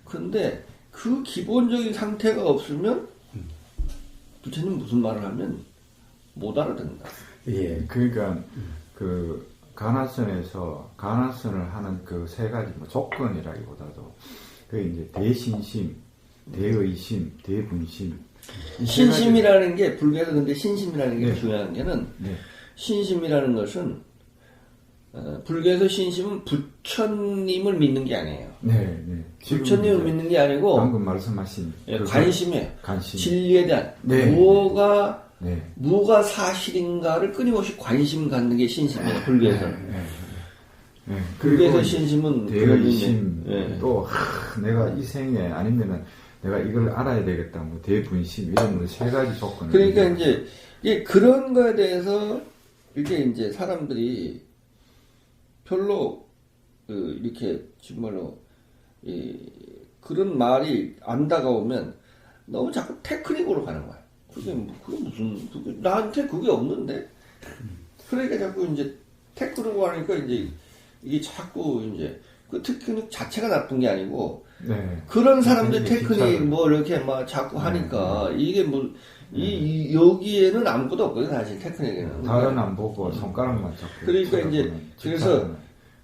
근데 그 기본적인 상태가 없으면 부처님 무슨 말을 하면 못 알아듣는다. 예, 그러니까 그 가나선을 하는 그 세 가지 뭐 조건이라기보다도 그 이제 대신심, 대의심, 대분심. 신심이라는 게 불교에서 근데 신심이라는 게 네. 중요한 게는 네. 신심이라는 것은 불교에서 신심은 부처님을 믿는 게 아니에요. 네. 부처님을 믿는 게 아니고 방금 말씀하신 관심이에요. 관심. 진리에 대한 네. 뭐가 사실인가를 끊임없이 관심 갖는 게 신심이에요. 불교에서는. 불교에서 신심은 대의심 또 내가 이 생에 아니면은 내가 이걸 알아야 되겠다. 뭐 대분심 이런 세 가지 조건. 그러니까 이제 그런 거에 대해서 이게 이제 사람들이 별로 이렇게 정말로 그런 말이 안 다가오면 너무 자꾸 테크닉으로 가는 거야. 그게 나한테 그게 없는데. 그러니까 자꾸 이제 테크닉으로 하니까 이제 이게 자꾸 이제 그 테크닉 자체가 나쁜 게 아니고 그런 사람들 테크닉 뭐 이렇게 막 자꾸 하니까 이게 뭐 여기에는 아무것도 없거든 사실 테크닉에는. 다른 안 보고 손가락만 잡고. 그러니까 이제 그래서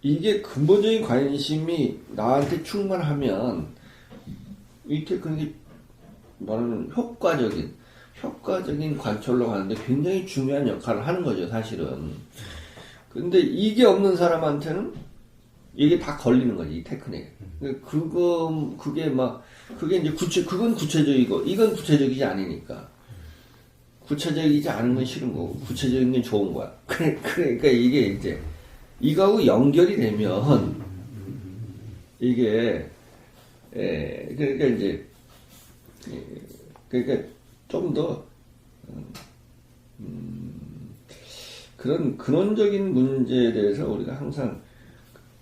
이게 근본적인 관심이 나한테 충만하면 이 테크닉이 말하는 효과적인 관철로 가는데 굉장히 중요한 역할을 하는 거죠 사실은. 근데 이게 없는 사람한테는 이게 다 걸리는 거지 이 테크닉. 그게 이제 그건 구체적이고 이건 구체적이지 않으니까. 구체적이지 않은 건 싫은 거고 구체적인 건 좋은 거야. 그러니까 이게 이제 이거하고 연결이 되면 이게 그러니까 이제 그러니까 좀 더 그런 근원적인 문제에 대해서 우리가 항상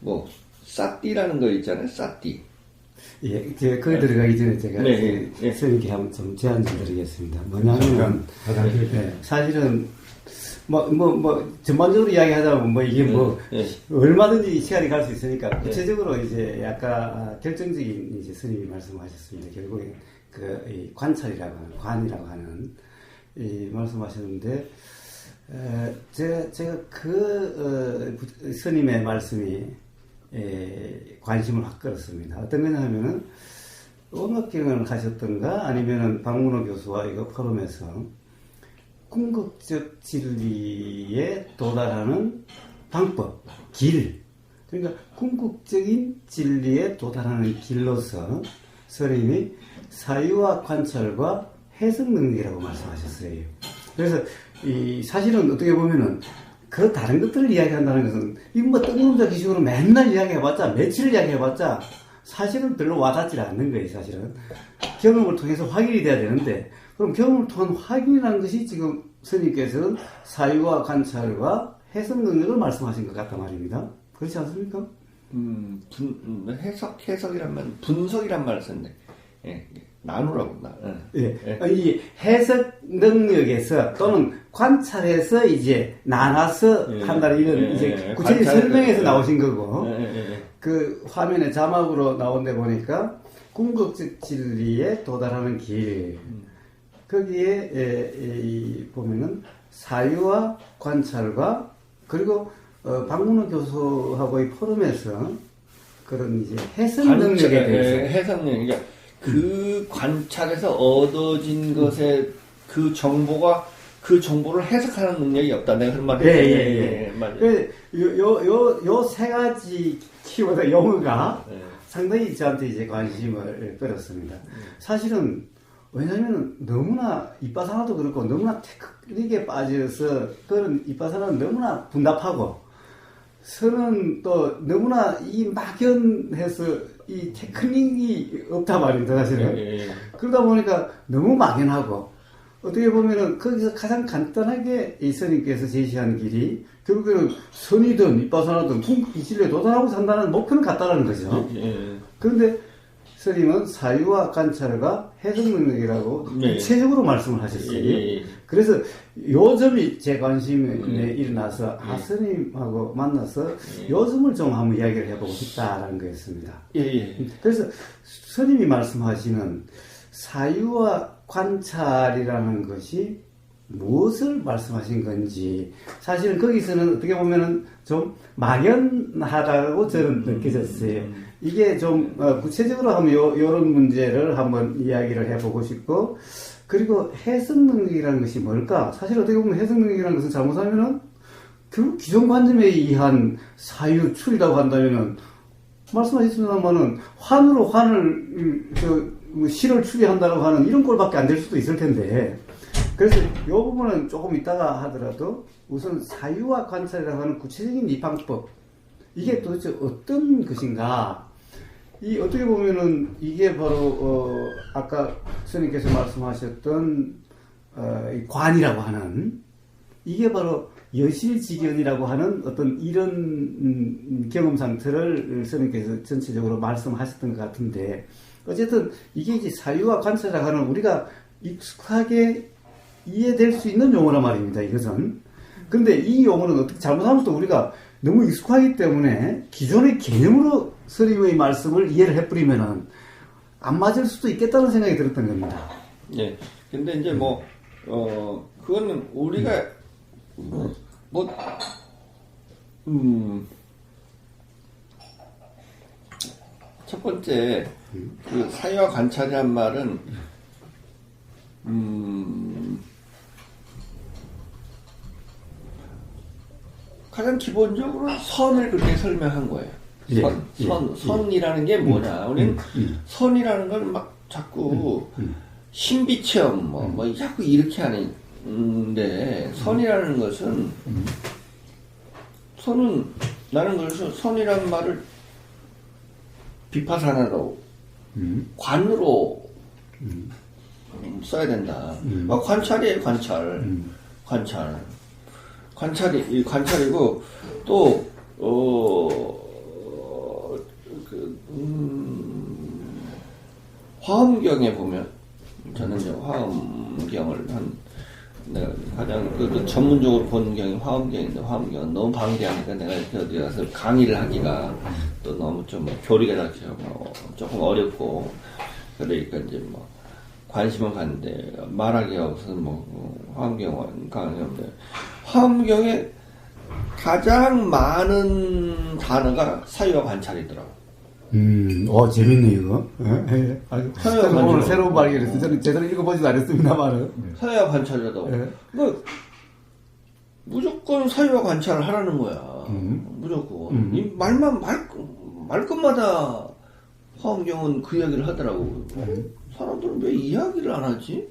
뭐 싸띠라는 거 있잖아요. 싸띠. 예, 거기 들어가기 전에 제가 선생님께 한번 좀 제안 좀 드리겠습니다. 뭐냐면 사실은 전반적으로 이야기하자면 이게 얼마든지 시간이 갈 수 있으니까 구체적으로 이제 아까 결정적인 이제 스님이 말씀하셨습니다. 결국에 이 관찰이라고 하는 관이라고 하는 이 말씀하셨는데 제가 스님의 말씀이 관심을 확 끌었습니다. 어떤 거냐 하면은 음악경을 하셨던가 아니면은 박문호 교수와 이거 포럼에서 궁극적 진리에 도달하는 방법, 길. 그러니까 궁극적인 진리에 도달하는 길로서 스님이 사유와 관찰과 해석 능력이라고 말씀하셨어요. 그래서 사실은 어떻게 보면은 그 다른 것들을 이야기한다는 것은 이거 뜬금없는 기식으로 맨날 이야기해봤자 며칠 이야기해봤자 사실은 별로 와닿지 않는 거예요. 사실은 경험을 통해서 확인이 돼야 되는데 그럼 경험을 통한 확인이라는 것이 지금 스님께서는 사유와 관찰과 해석 능력을 말씀하신 것 같단 말입니다. 그렇지 않습니까? 해석이란 말, 분석이란 말을 썼네. 나누라고. 이 해석 능력에서 또는 관찰해서 이제 나눠서 한다는 이런 이제 구체적인 설명에서 나오신 거고 그 화면에 자막으로 나온 데 보니까 궁극적 진리에 도달하는 길 거기에 보면은 사유와 관찰과 그리고 박문호 교수하고의 포럼에서 그런 이제 해석 능력에 대해서 해석 능력 그러니까 그 관찰에서 얻어진 것에 그 정보를 해석하는 능력이 없다. 내가 그런 말을 맞아요. 요 세 가지 키워드 용어가 네. 상당히 저한테 이제 관심을 끌었습니다. 사실은 왜냐하면 너무나 이빠사나도 그렇고 너무나 테크닉에 빠져서 그런 이빠사나는 너무나 분답하고 선은 또 너무나 이 막연해서 이 테크닉이 없단 말입니다, 사실은. 예. 그러다 보니까 너무 막연하고 어떻게 보면은 거기서 가장 간단하게 이 스님께서 제시한 길이 결국에는 선이든 이빠사나든 궁극기 진리에 도달하고 산다는 목표는 같다라는 거죠. 예. 그런데 스님은 사유와 관찰과 해석 능력이라고 네. 구체적으로 말씀을 하셨어요. 예. 그래서 요 점이 제 관심에 일어나서 스님하고 만나서 요 점을 좀 한번 이야기를 해보고 싶다라는 거였습니다. 예. 그래서 스님이 말씀하시는 사유와 관찰이라는 것이 무엇을 말씀하신 건지 사실은 거기서는 어떻게 보면은 좀 막연하다고 저는 느껴졌어요. 이게 좀 구체적으로 하면 요런 문제를 한번 이야기를 해보고 싶고 그리고 해석 능력이라는 것이 뭘까? 사실 어떻게 보면 해석 능력이라는 것은 잘못하면은 결국 기존 관점에 의한 사유출이라고 한다면은 말씀하셨습니다만은 환으로 환을 실을 추리한다고 하는 이런 꼴밖에 안 될 수도 있을 텐데 그래서 이 부분은 조금 이따가 하더라도 우선 사유와 관찰이라고 하는 구체적인 이 방법 이게 도대체 어떤 것인가 이 어떻게 보면은 이게 바로 아까 스님께서 말씀하셨던 이 관이라고 하는 이게 바로 여실직연이라고 하는 어떤 이런 경험 상태를 스님께서 전체적으로 말씀하셨던 것 같은데 어쨌든 이게 이제 사유와 관찰이라고 하는 우리가 익숙하게 이해될 수 있는 용어란 말입니다. 이것은. 근데 이 용어는 어떻게 잘못하면 또 우리가 너무 익숙하기 때문에 기존의 개념으로 스님의 말씀을 이해를 해버리면은 안 맞을 수도 있겠다는 생각이 들었던 겁니다. 예. 근데 이제 그거는 우리가 첫 번째 그 사유와 관찰이란 말은 가장 기본적으로 선을 그렇게 설명한 거예요. 선이라는 게 뭐냐? 우리는 선이라는 걸 막 자꾸 신비체험 자꾸 이렇게 하는데 선이라는 것은 나는 그래서 선이라는 말을 비파사나로 관으로 써야 된다. 관찰이에요, 관찰이고 또 화엄경에 보면 저는 이제 화엄경을 내가 가장 전문적으로 본 경이 화엄경인데 화엄경은 너무 방대하니까 내가 이렇게 어디 가서 강의를 하기가 또 너무 좀 교리가 잡히고 조금 어렵고 그러니까 이제 관심을 갖는데 말하기가 없어서 화엄경 강의인데 화엄경에 가장 많은 단어가 사유와 관찰이더라고. 재밌네, 이거. 오늘 새로운 발견을 저는 제대로 읽어보지도 않았습니다만은. 사유와 관찰이라고. 무조건 사유와 관찰을 하라는 거야. 무조건. 이 말끝마다 화엄경은 그 이야기를 하더라고. 사람들은 왜 이야기를 안 하지?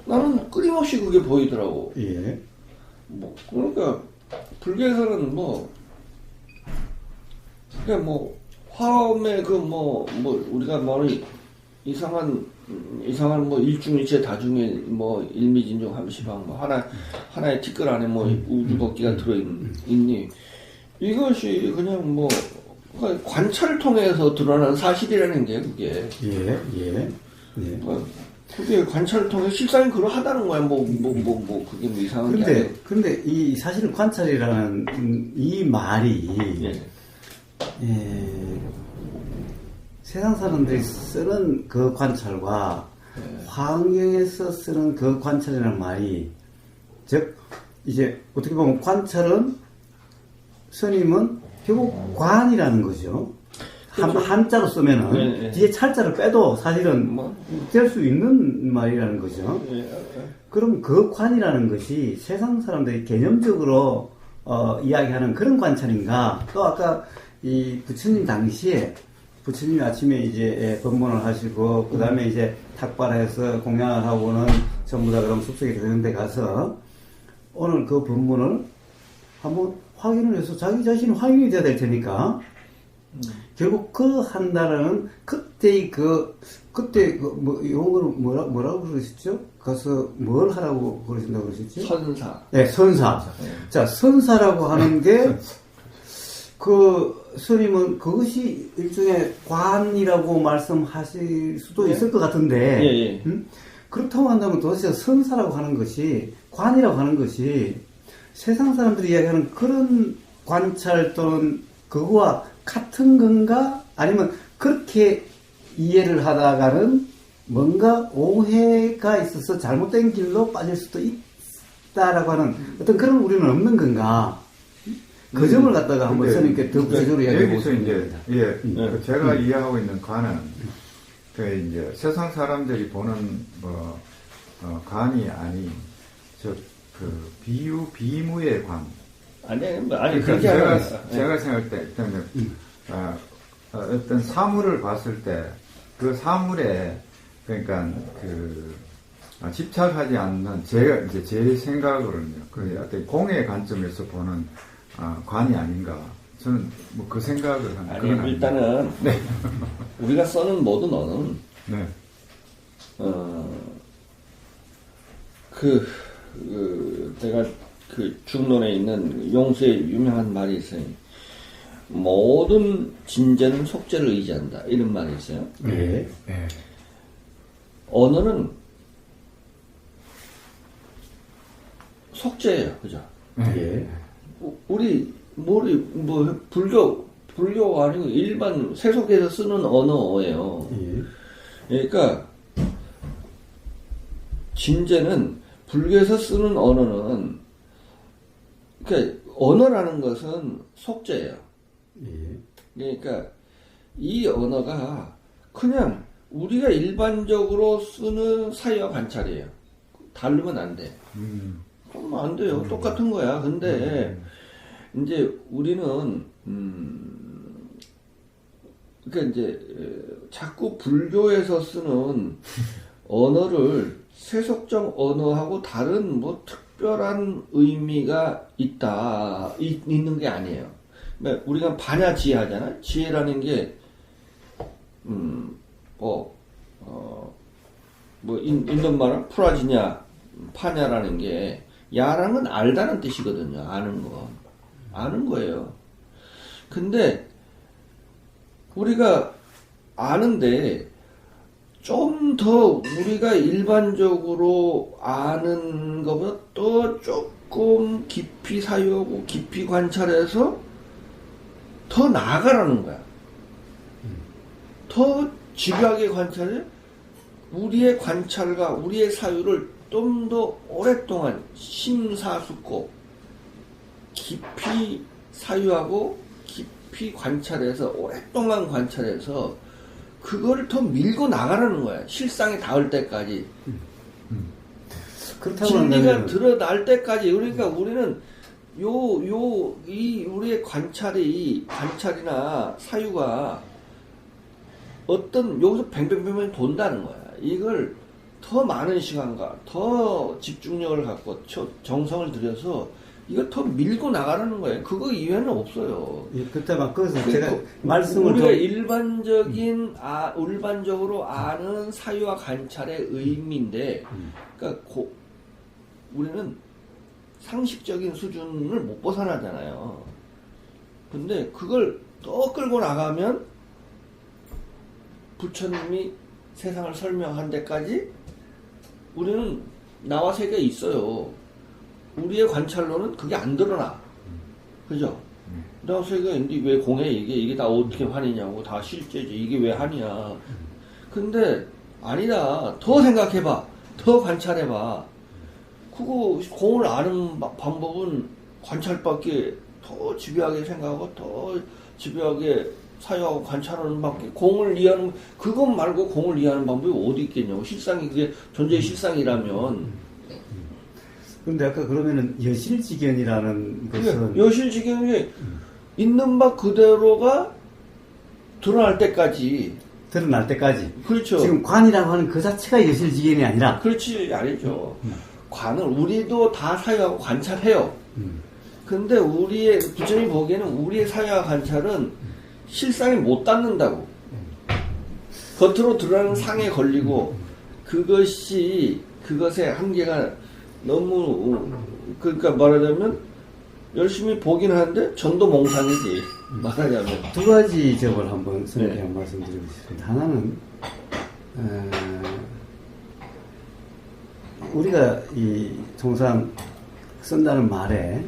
나는 끊임없이 그게 보이더라고. 예. 그러니까, 불교에서는 화엄의 우리가 이상한 일중일체 다중일 일미진종 함시방 하나의 티끌 안에 우주법기가 들어있니? 이것이 그냥 관찰을 통해서 드러나는 사실이라는 게 그게. 예. 그게 관찰을 통해 실상이 그러하다는 거야. 그게 이상한 게 아니야. 근데 이 사실은 관찰이라는 이 말이 세상 사람들이 쓰는 그 관찰과 화엄경에서 쓰는 그 관찰이라는 말이 즉 이제 어떻게 보면 관찰은 스님은 결국 관이라는 거죠. 한자로 쓰면은 뒤에 찰자를 빼도 사실은 될 수 있는 말이라는 거죠. 그럼 그 관이라는 것이 세상 사람들이 개념적으로 이야기하는 그런 관찰인가? 또 아까 이 부처님 당시에 부처님이 아침에 이제 법문을 하시고 그 다음에 이제 탁발해서 공양을 하고는 전부 다 그럼 숲속에 들어간 데 가서 오늘 그 법문을 한번 확인을 해서 자기 자신이 확인이 돼야 될 테니까 결국 그 한 달은 그때 이거를 뭐라고 그러셨죠? 가서 뭘 하라고 그러신다고 그러셨죠? 선사. 네, 선사. 자, 선사라고 하는 게 그 스님은 그것이 일종의 관이라고 말씀하실 수도 있을 것 같은데 예. 그렇다고 한다면 도대체 선사라고 하는 것이 관이라고 하는 것이 세상 사람들이 이야기하는 그런 관찰 또는 그거와 같은 건가? 아니면 그렇게 이해를 하다가는 뭔가 오해가 있어서 잘못된 길로 빠질 수도 있다라고 하는 어떤 그런 우리는 없는 건가? 그 점을 갖다가 한번 스님께 더 구체적으로 이야기해 여기서 보겠습니다. 이제 그 제가 이해하고 있는 관은 그 이제 세상 사람들이 보는 관이 아닌 그 비무의 관. 아니 그렇게 제가 생각할 때 일단 어떤 사물을 봤을 때 그 사물에 그러니까 집착하지 않는 제가 이제 제 생각으로는요. 그 어떤 공의 관점에서 보는 관이 아닌가. 저는 뭐 그 생각을 하는. 아니 일단은 네. 우리가 써는 모든 언어는 네. 제가 그 중론에 있는 용수의 유명한 말이 있어요. 모든 진제는 속죄를 의지한다. 이런 말이 있어요. 네. 언어는 속죄예요. 그죠? 예. 우리 불교가 아니고 일반 세속에서 쓰는 언어예요. 그러니까 진제는 불교에서 쓰는 언어는 그러니까 언어라는 것은 속죄예요. 그러니까 이 언어가 그냥 우리가 일반적으로 쓰는 사유와 관찰이에요. 다르면 안 돼. 그럼 안 돼요. 똑같은 거야. 근데 이제 우리는 그러니까 이제 자꾸 불교에서 쓰는 언어를 세속적 언어하고 다른 뭐 특별한 의미가 있는 게 아니에요. 그러니까 우리가 반야 지혜하잖아. 지혜라는 게 인도 말은 프라지냐 파냐라는 게 야랑은 알다는 뜻이거든요. 아는 거. 아는 거예요. 근데 우리가 아는데 좀 더 우리가 일반적으로 아는 것보다 또 조금 깊이 사유하고 깊이 관찰해서 더 나아가라는 거야. 더 집요하게 관찰해 우리의 관찰과 우리의 사유를 좀 더 오랫동안 심사숙고 깊이 사유하고 깊이 관찰해서 오랫동안 관찰해서 그거를 더 밀고 나가라는 거야. 실상에 닿을 때까지. 진리가 드러날 때까지. 그러니까 우리는 우리의 관찰이나 사유가 여기서 뱅뱅뱅뱅 돈다는 거야. 이걸 더 많은 시간과 더 집중력을 갖고 정성을 들여서 이거 더 밀고 나가라는 거예요. 그거 이외에는 없어요. 그때 막 그래서 제가 말씀을 우리가 일반적으로 아는 사유와 관찰의 의미인데, 그러니까 우리는 상식적인 수준을 못 벗어나잖아요. 근데 그걸 더 끌고 나가면 부처님이 세상을 설명한 데까지 우리는 나와 세계가 있어요. 우리의 관찰로는 그게 안 드러나. 그죠? 나와 세계가 있는데 왜 공해 이게 다 어떻게 환이냐고. 다 실제지. 이게 왜 환이야. 근데 아니다. 더 생각해봐. 더 관찰해봐. 그거 공을 아는 방법은 관찰밖에 더 집요하게 생각하고 더 집요하게 사유하고 관찰하는 밖에 공을 이해하는 그것 말고 공을 이해하는 방법이 어디 있겠냐고. 실상이 그게 존재의 실상이라면. 근데 아까 그러면은 여실직견이라는 것은 여실직견이 있는 바 그대로가 드러날 때까지. 드러날 때까지. 그렇죠. 지금 관이라고 하는 그 자체가 여실직견이 아니라. 그렇지, 아니죠. 관을 우리도 다 사유하고 관찰해요. 근데 우리의, 부처님이 보기에는 우리의 사유와 관찰은 실상에 못 닿는다고. 겉으로 드러나는 상에 걸리고, 그것의 한계가 너무, 그러니까 말하자면, 열심히 보긴 하는데, 전도 몽상이지. 말하자면. 두 가지 점을 한번 선생님께 한 말씀 드리겠습니다. 하나는, 우리가 통상 쓴다는 말에,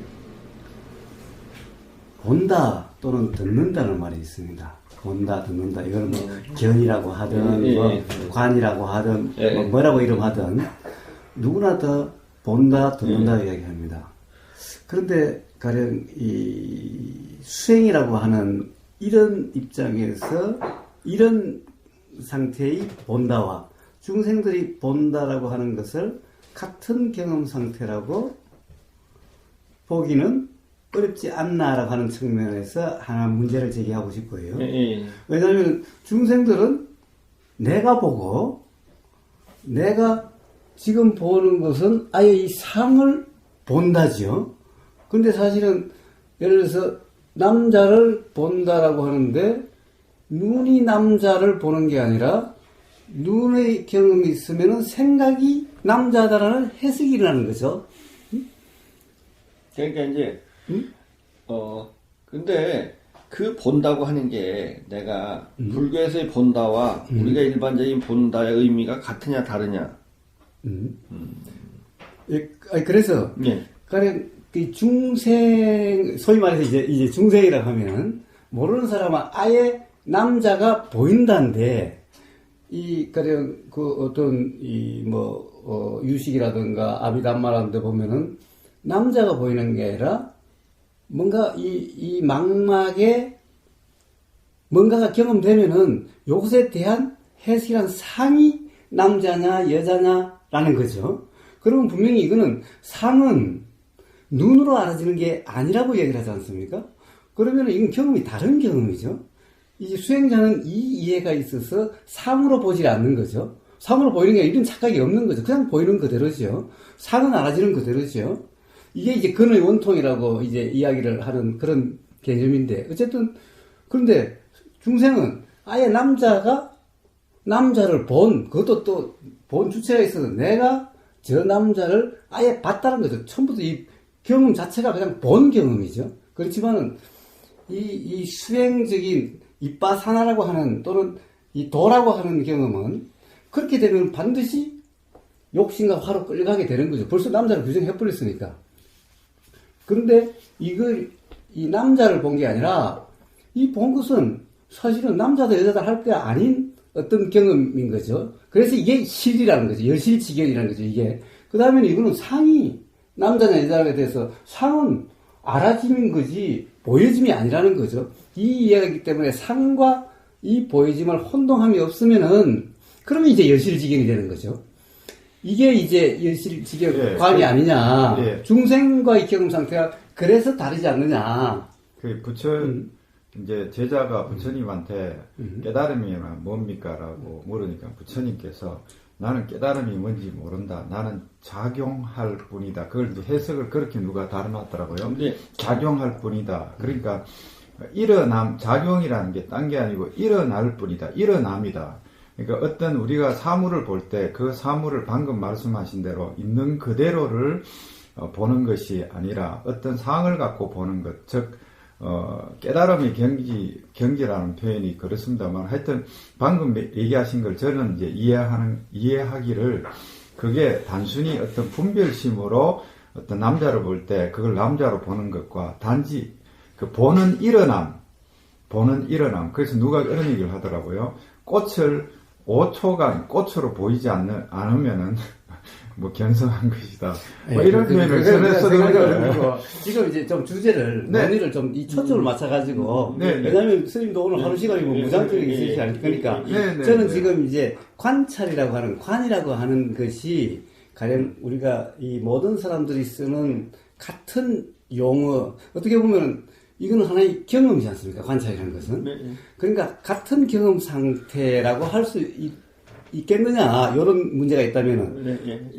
본다 또는 듣는다는 말이 있습니다. 본다, 듣는다. 이거는 뭐 견이라고 하든, 뭐 관이라고 하든, 뭐 뭐라고 이름하든, 누구나 다 본다, 듣는다 이야기합니다. 그런데 가령 이 수행이라고 하는 이런 입장에서 이런 상태의 본다와 중생들이 본다라고 하는 것을 같은 경험 상태라고 보기는 어렵지 않나라고 하는 측면에서 하나 문제를 제기하고 싶어요. 왜냐하면 중생들은 내가 보고 내가 지금 보는 것은 아예 이 상을 본다죠. 근데 사실은 예를 들어서 남자를 본다라고 하는데 눈이 남자를 보는 게 아니라 눈의 경험이 있으면은 생각이 남자다라는 해석이 일어나는 거죠. 그러니까 이제 근데 그 본다고 하는 게 내가 불교에서의 본다와 우리가 일반적인 본다의 의미가 같으냐 다르냐. 그래서 가령 중생 소위 말해서 이제 중생이라고 하면 모르는 사람은 아예 남자가 보인다는데 가령 어떤 유식이라든가 아비담마라는 데 보면은 남자가 보이는 게 아니라 뭔가 이 망막에 뭔가가 경험되면은 요것에 대한 해석이란 상이 남자냐 여자냐라는 거죠. 그러면 분명히 이거는 상은 눈으로 알아지는 게 아니라고 얘기를 하지 않습니까? 그러면 이건 경험이 다른 경험이죠. 이제 수행자는 이 이해가 있어서 상으로 보지 않는 거죠. 상으로 보이는 게 이런 착각이 없는 거죠. 그냥 보이는 그대로죠. 상은 알아지는 그대로죠. 이게 이제 근의 원통이라고 이제 이야기를 하는 그런 개념인데, 어쨌든, 그런데 중생은 아예 남자를 그것도 또 본 주체가 있어서 내가 저 남자를 아예 봤다는 거죠. 처음부터 이 경험 자체가 그냥 본 경험이죠. 그렇지만은, 이 수행적인 이빠사나라고 하는, 또는 이 도라고 하는 경험은 그렇게 되면 반드시 욕심과 화로 끌려가게 되는 거죠. 벌써 남자를 규정해버렸으니까. 그런데 이 남자를 본 게 아니라, 이 본 것은 사실은 남자다 여자다 할 게 아닌 어떤 경험인 거죠. 그래서 이게 실이라는 거죠. 여실지견이라는 거죠, 이게. 그 다음에는 이거는 상이 남자냐 여자냐에 대해서 상은 알아짐인 거지, 보여짐이 아니라는 거죠. 이 이해이기 때문에 상과 이 보여짐을 혼동함이 없으면은, 그러면 이제 여실지견이 되는 거죠. 이게 이제 여실지견 관이 아니냐. 중생과의 경험 상태가 그래서 다르지 않느냐. 이제 제자가 부처님한테 깨달음이 뭡니까? 라고 물으니까 부처님께서 나는 깨달음이 뭔지 모른다. 나는 작용할 뿐이다. 그걸 해석을 그렇게 누가 다뤄놨더라고요. 작용할 뿐이다. 그러니까 작용이라는 게 딴 게 아니고 일어날 뿐이다. 일어남이다. 그러니까 어떤 우리가 사물을 볼 때 그 사물을 방금 말씀하신 대로 있는 그대로를 보는 것이 아니라 어떤 상을 갖고 보는 것, 즉 깨달음의 경지라는 표현이 그렇습니다만 하여튼 방금 얘기하신 걸 저는 이제 이해하기를 그게 단순히 어떤 분별심으로 어떤 남자를 볼 때 그걸 남자로 보는 것과 단지 그 보는 일어남. 그래서 누가 그런 얘기를 하더라고요. 꽃을 5초간 꽃으로 보이지 않으면은 뭐 견성한 것이다. 뭐 이런 표현을 전했었는데 지금 이제 좀 주제를 논의를 좀 이 초점을 맞춰가지고 왜냐하면 스님도 오늘 하루 시간이 뭐 무장적인 있으시지 않으니까 저는 지금 이제 관이라고 하는 것이 가령 우리가 이 모든 사람들이 쓰는 같은 용어, 어떻게 보면 이거는 하나의 경험이지 않습니까? 관찰이라는 것은. 네. 그러니까 같은 경험 상태라고 할 수 있겠느냐, 이런 문제가 있다면은. 네.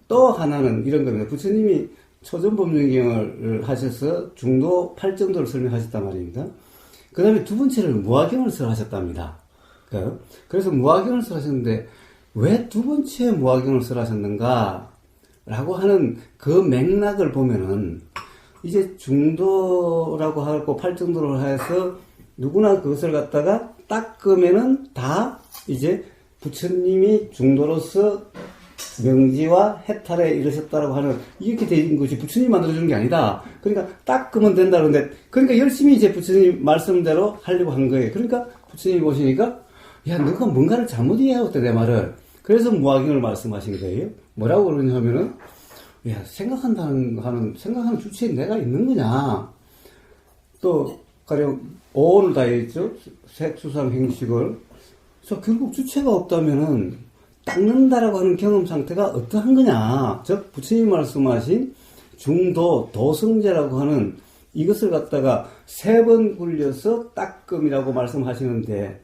또 하나는 이런 겁니다. 부처님이 초전법륜경을 하셔서 중도 8정도를 설명하셨단 말입니다. 그 다음에 두 번째는 무화경을 설하셨답니다. 그래서 무화경을 설하셨는데, 왜 두 번째 무화경을 설하셨는가? 라고 하는 그 맥락을 보면은, 이제 중도라고 하고 8정도를 해서 누구나 그것을 갖다가 닦으면은 다 이제 부처님이 중도로서 명지와 해탈에 이르셨다라고 하는 이렇게 된 것이 부처님이 만들어주는 게 아니다. 그러니까 닦으면 된다 그러는데 그러니까 열심히 이제 부처님 말씀대로 하려고 한 거예요. 그러니까 부처님이 보시니까 야 너가 뭔가를 잘못 이해하고 있다 내 말을. 그래서 무화경을 말씀하신 거예요. 뭐라고 그러냐 하면은 야 생각하는 주체에 내가 있는 거냐. 또 가령 오온을 다했죠. 색수상 행식을. 그래서 결국 주체가 없다면은 닦는다라고 하는 경험 상태가 어떠한 거냐. 즉, 부처님이 말씀하신 중도, 도성제라고 하는 이것을 갖다가 3번 굴려서 닦음이라고 말씀하시는데,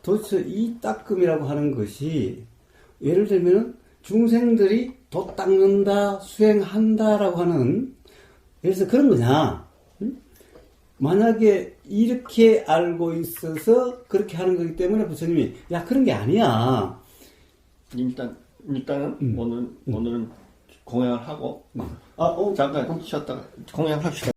도대체 이 닦음이라고 하는 것이, 예를 들면은 중생들이 도 닦는다, 수행한다라고 하는, 예를 들어서 그런 거냐. 만약에 이렇게 알고 있어서 그렇게 하는 거기 때문에 부처님이, 야, 그런 게 아니야. 일단은 오늘은 공양을 하고 잠깐 쉬었다가 공양합시다.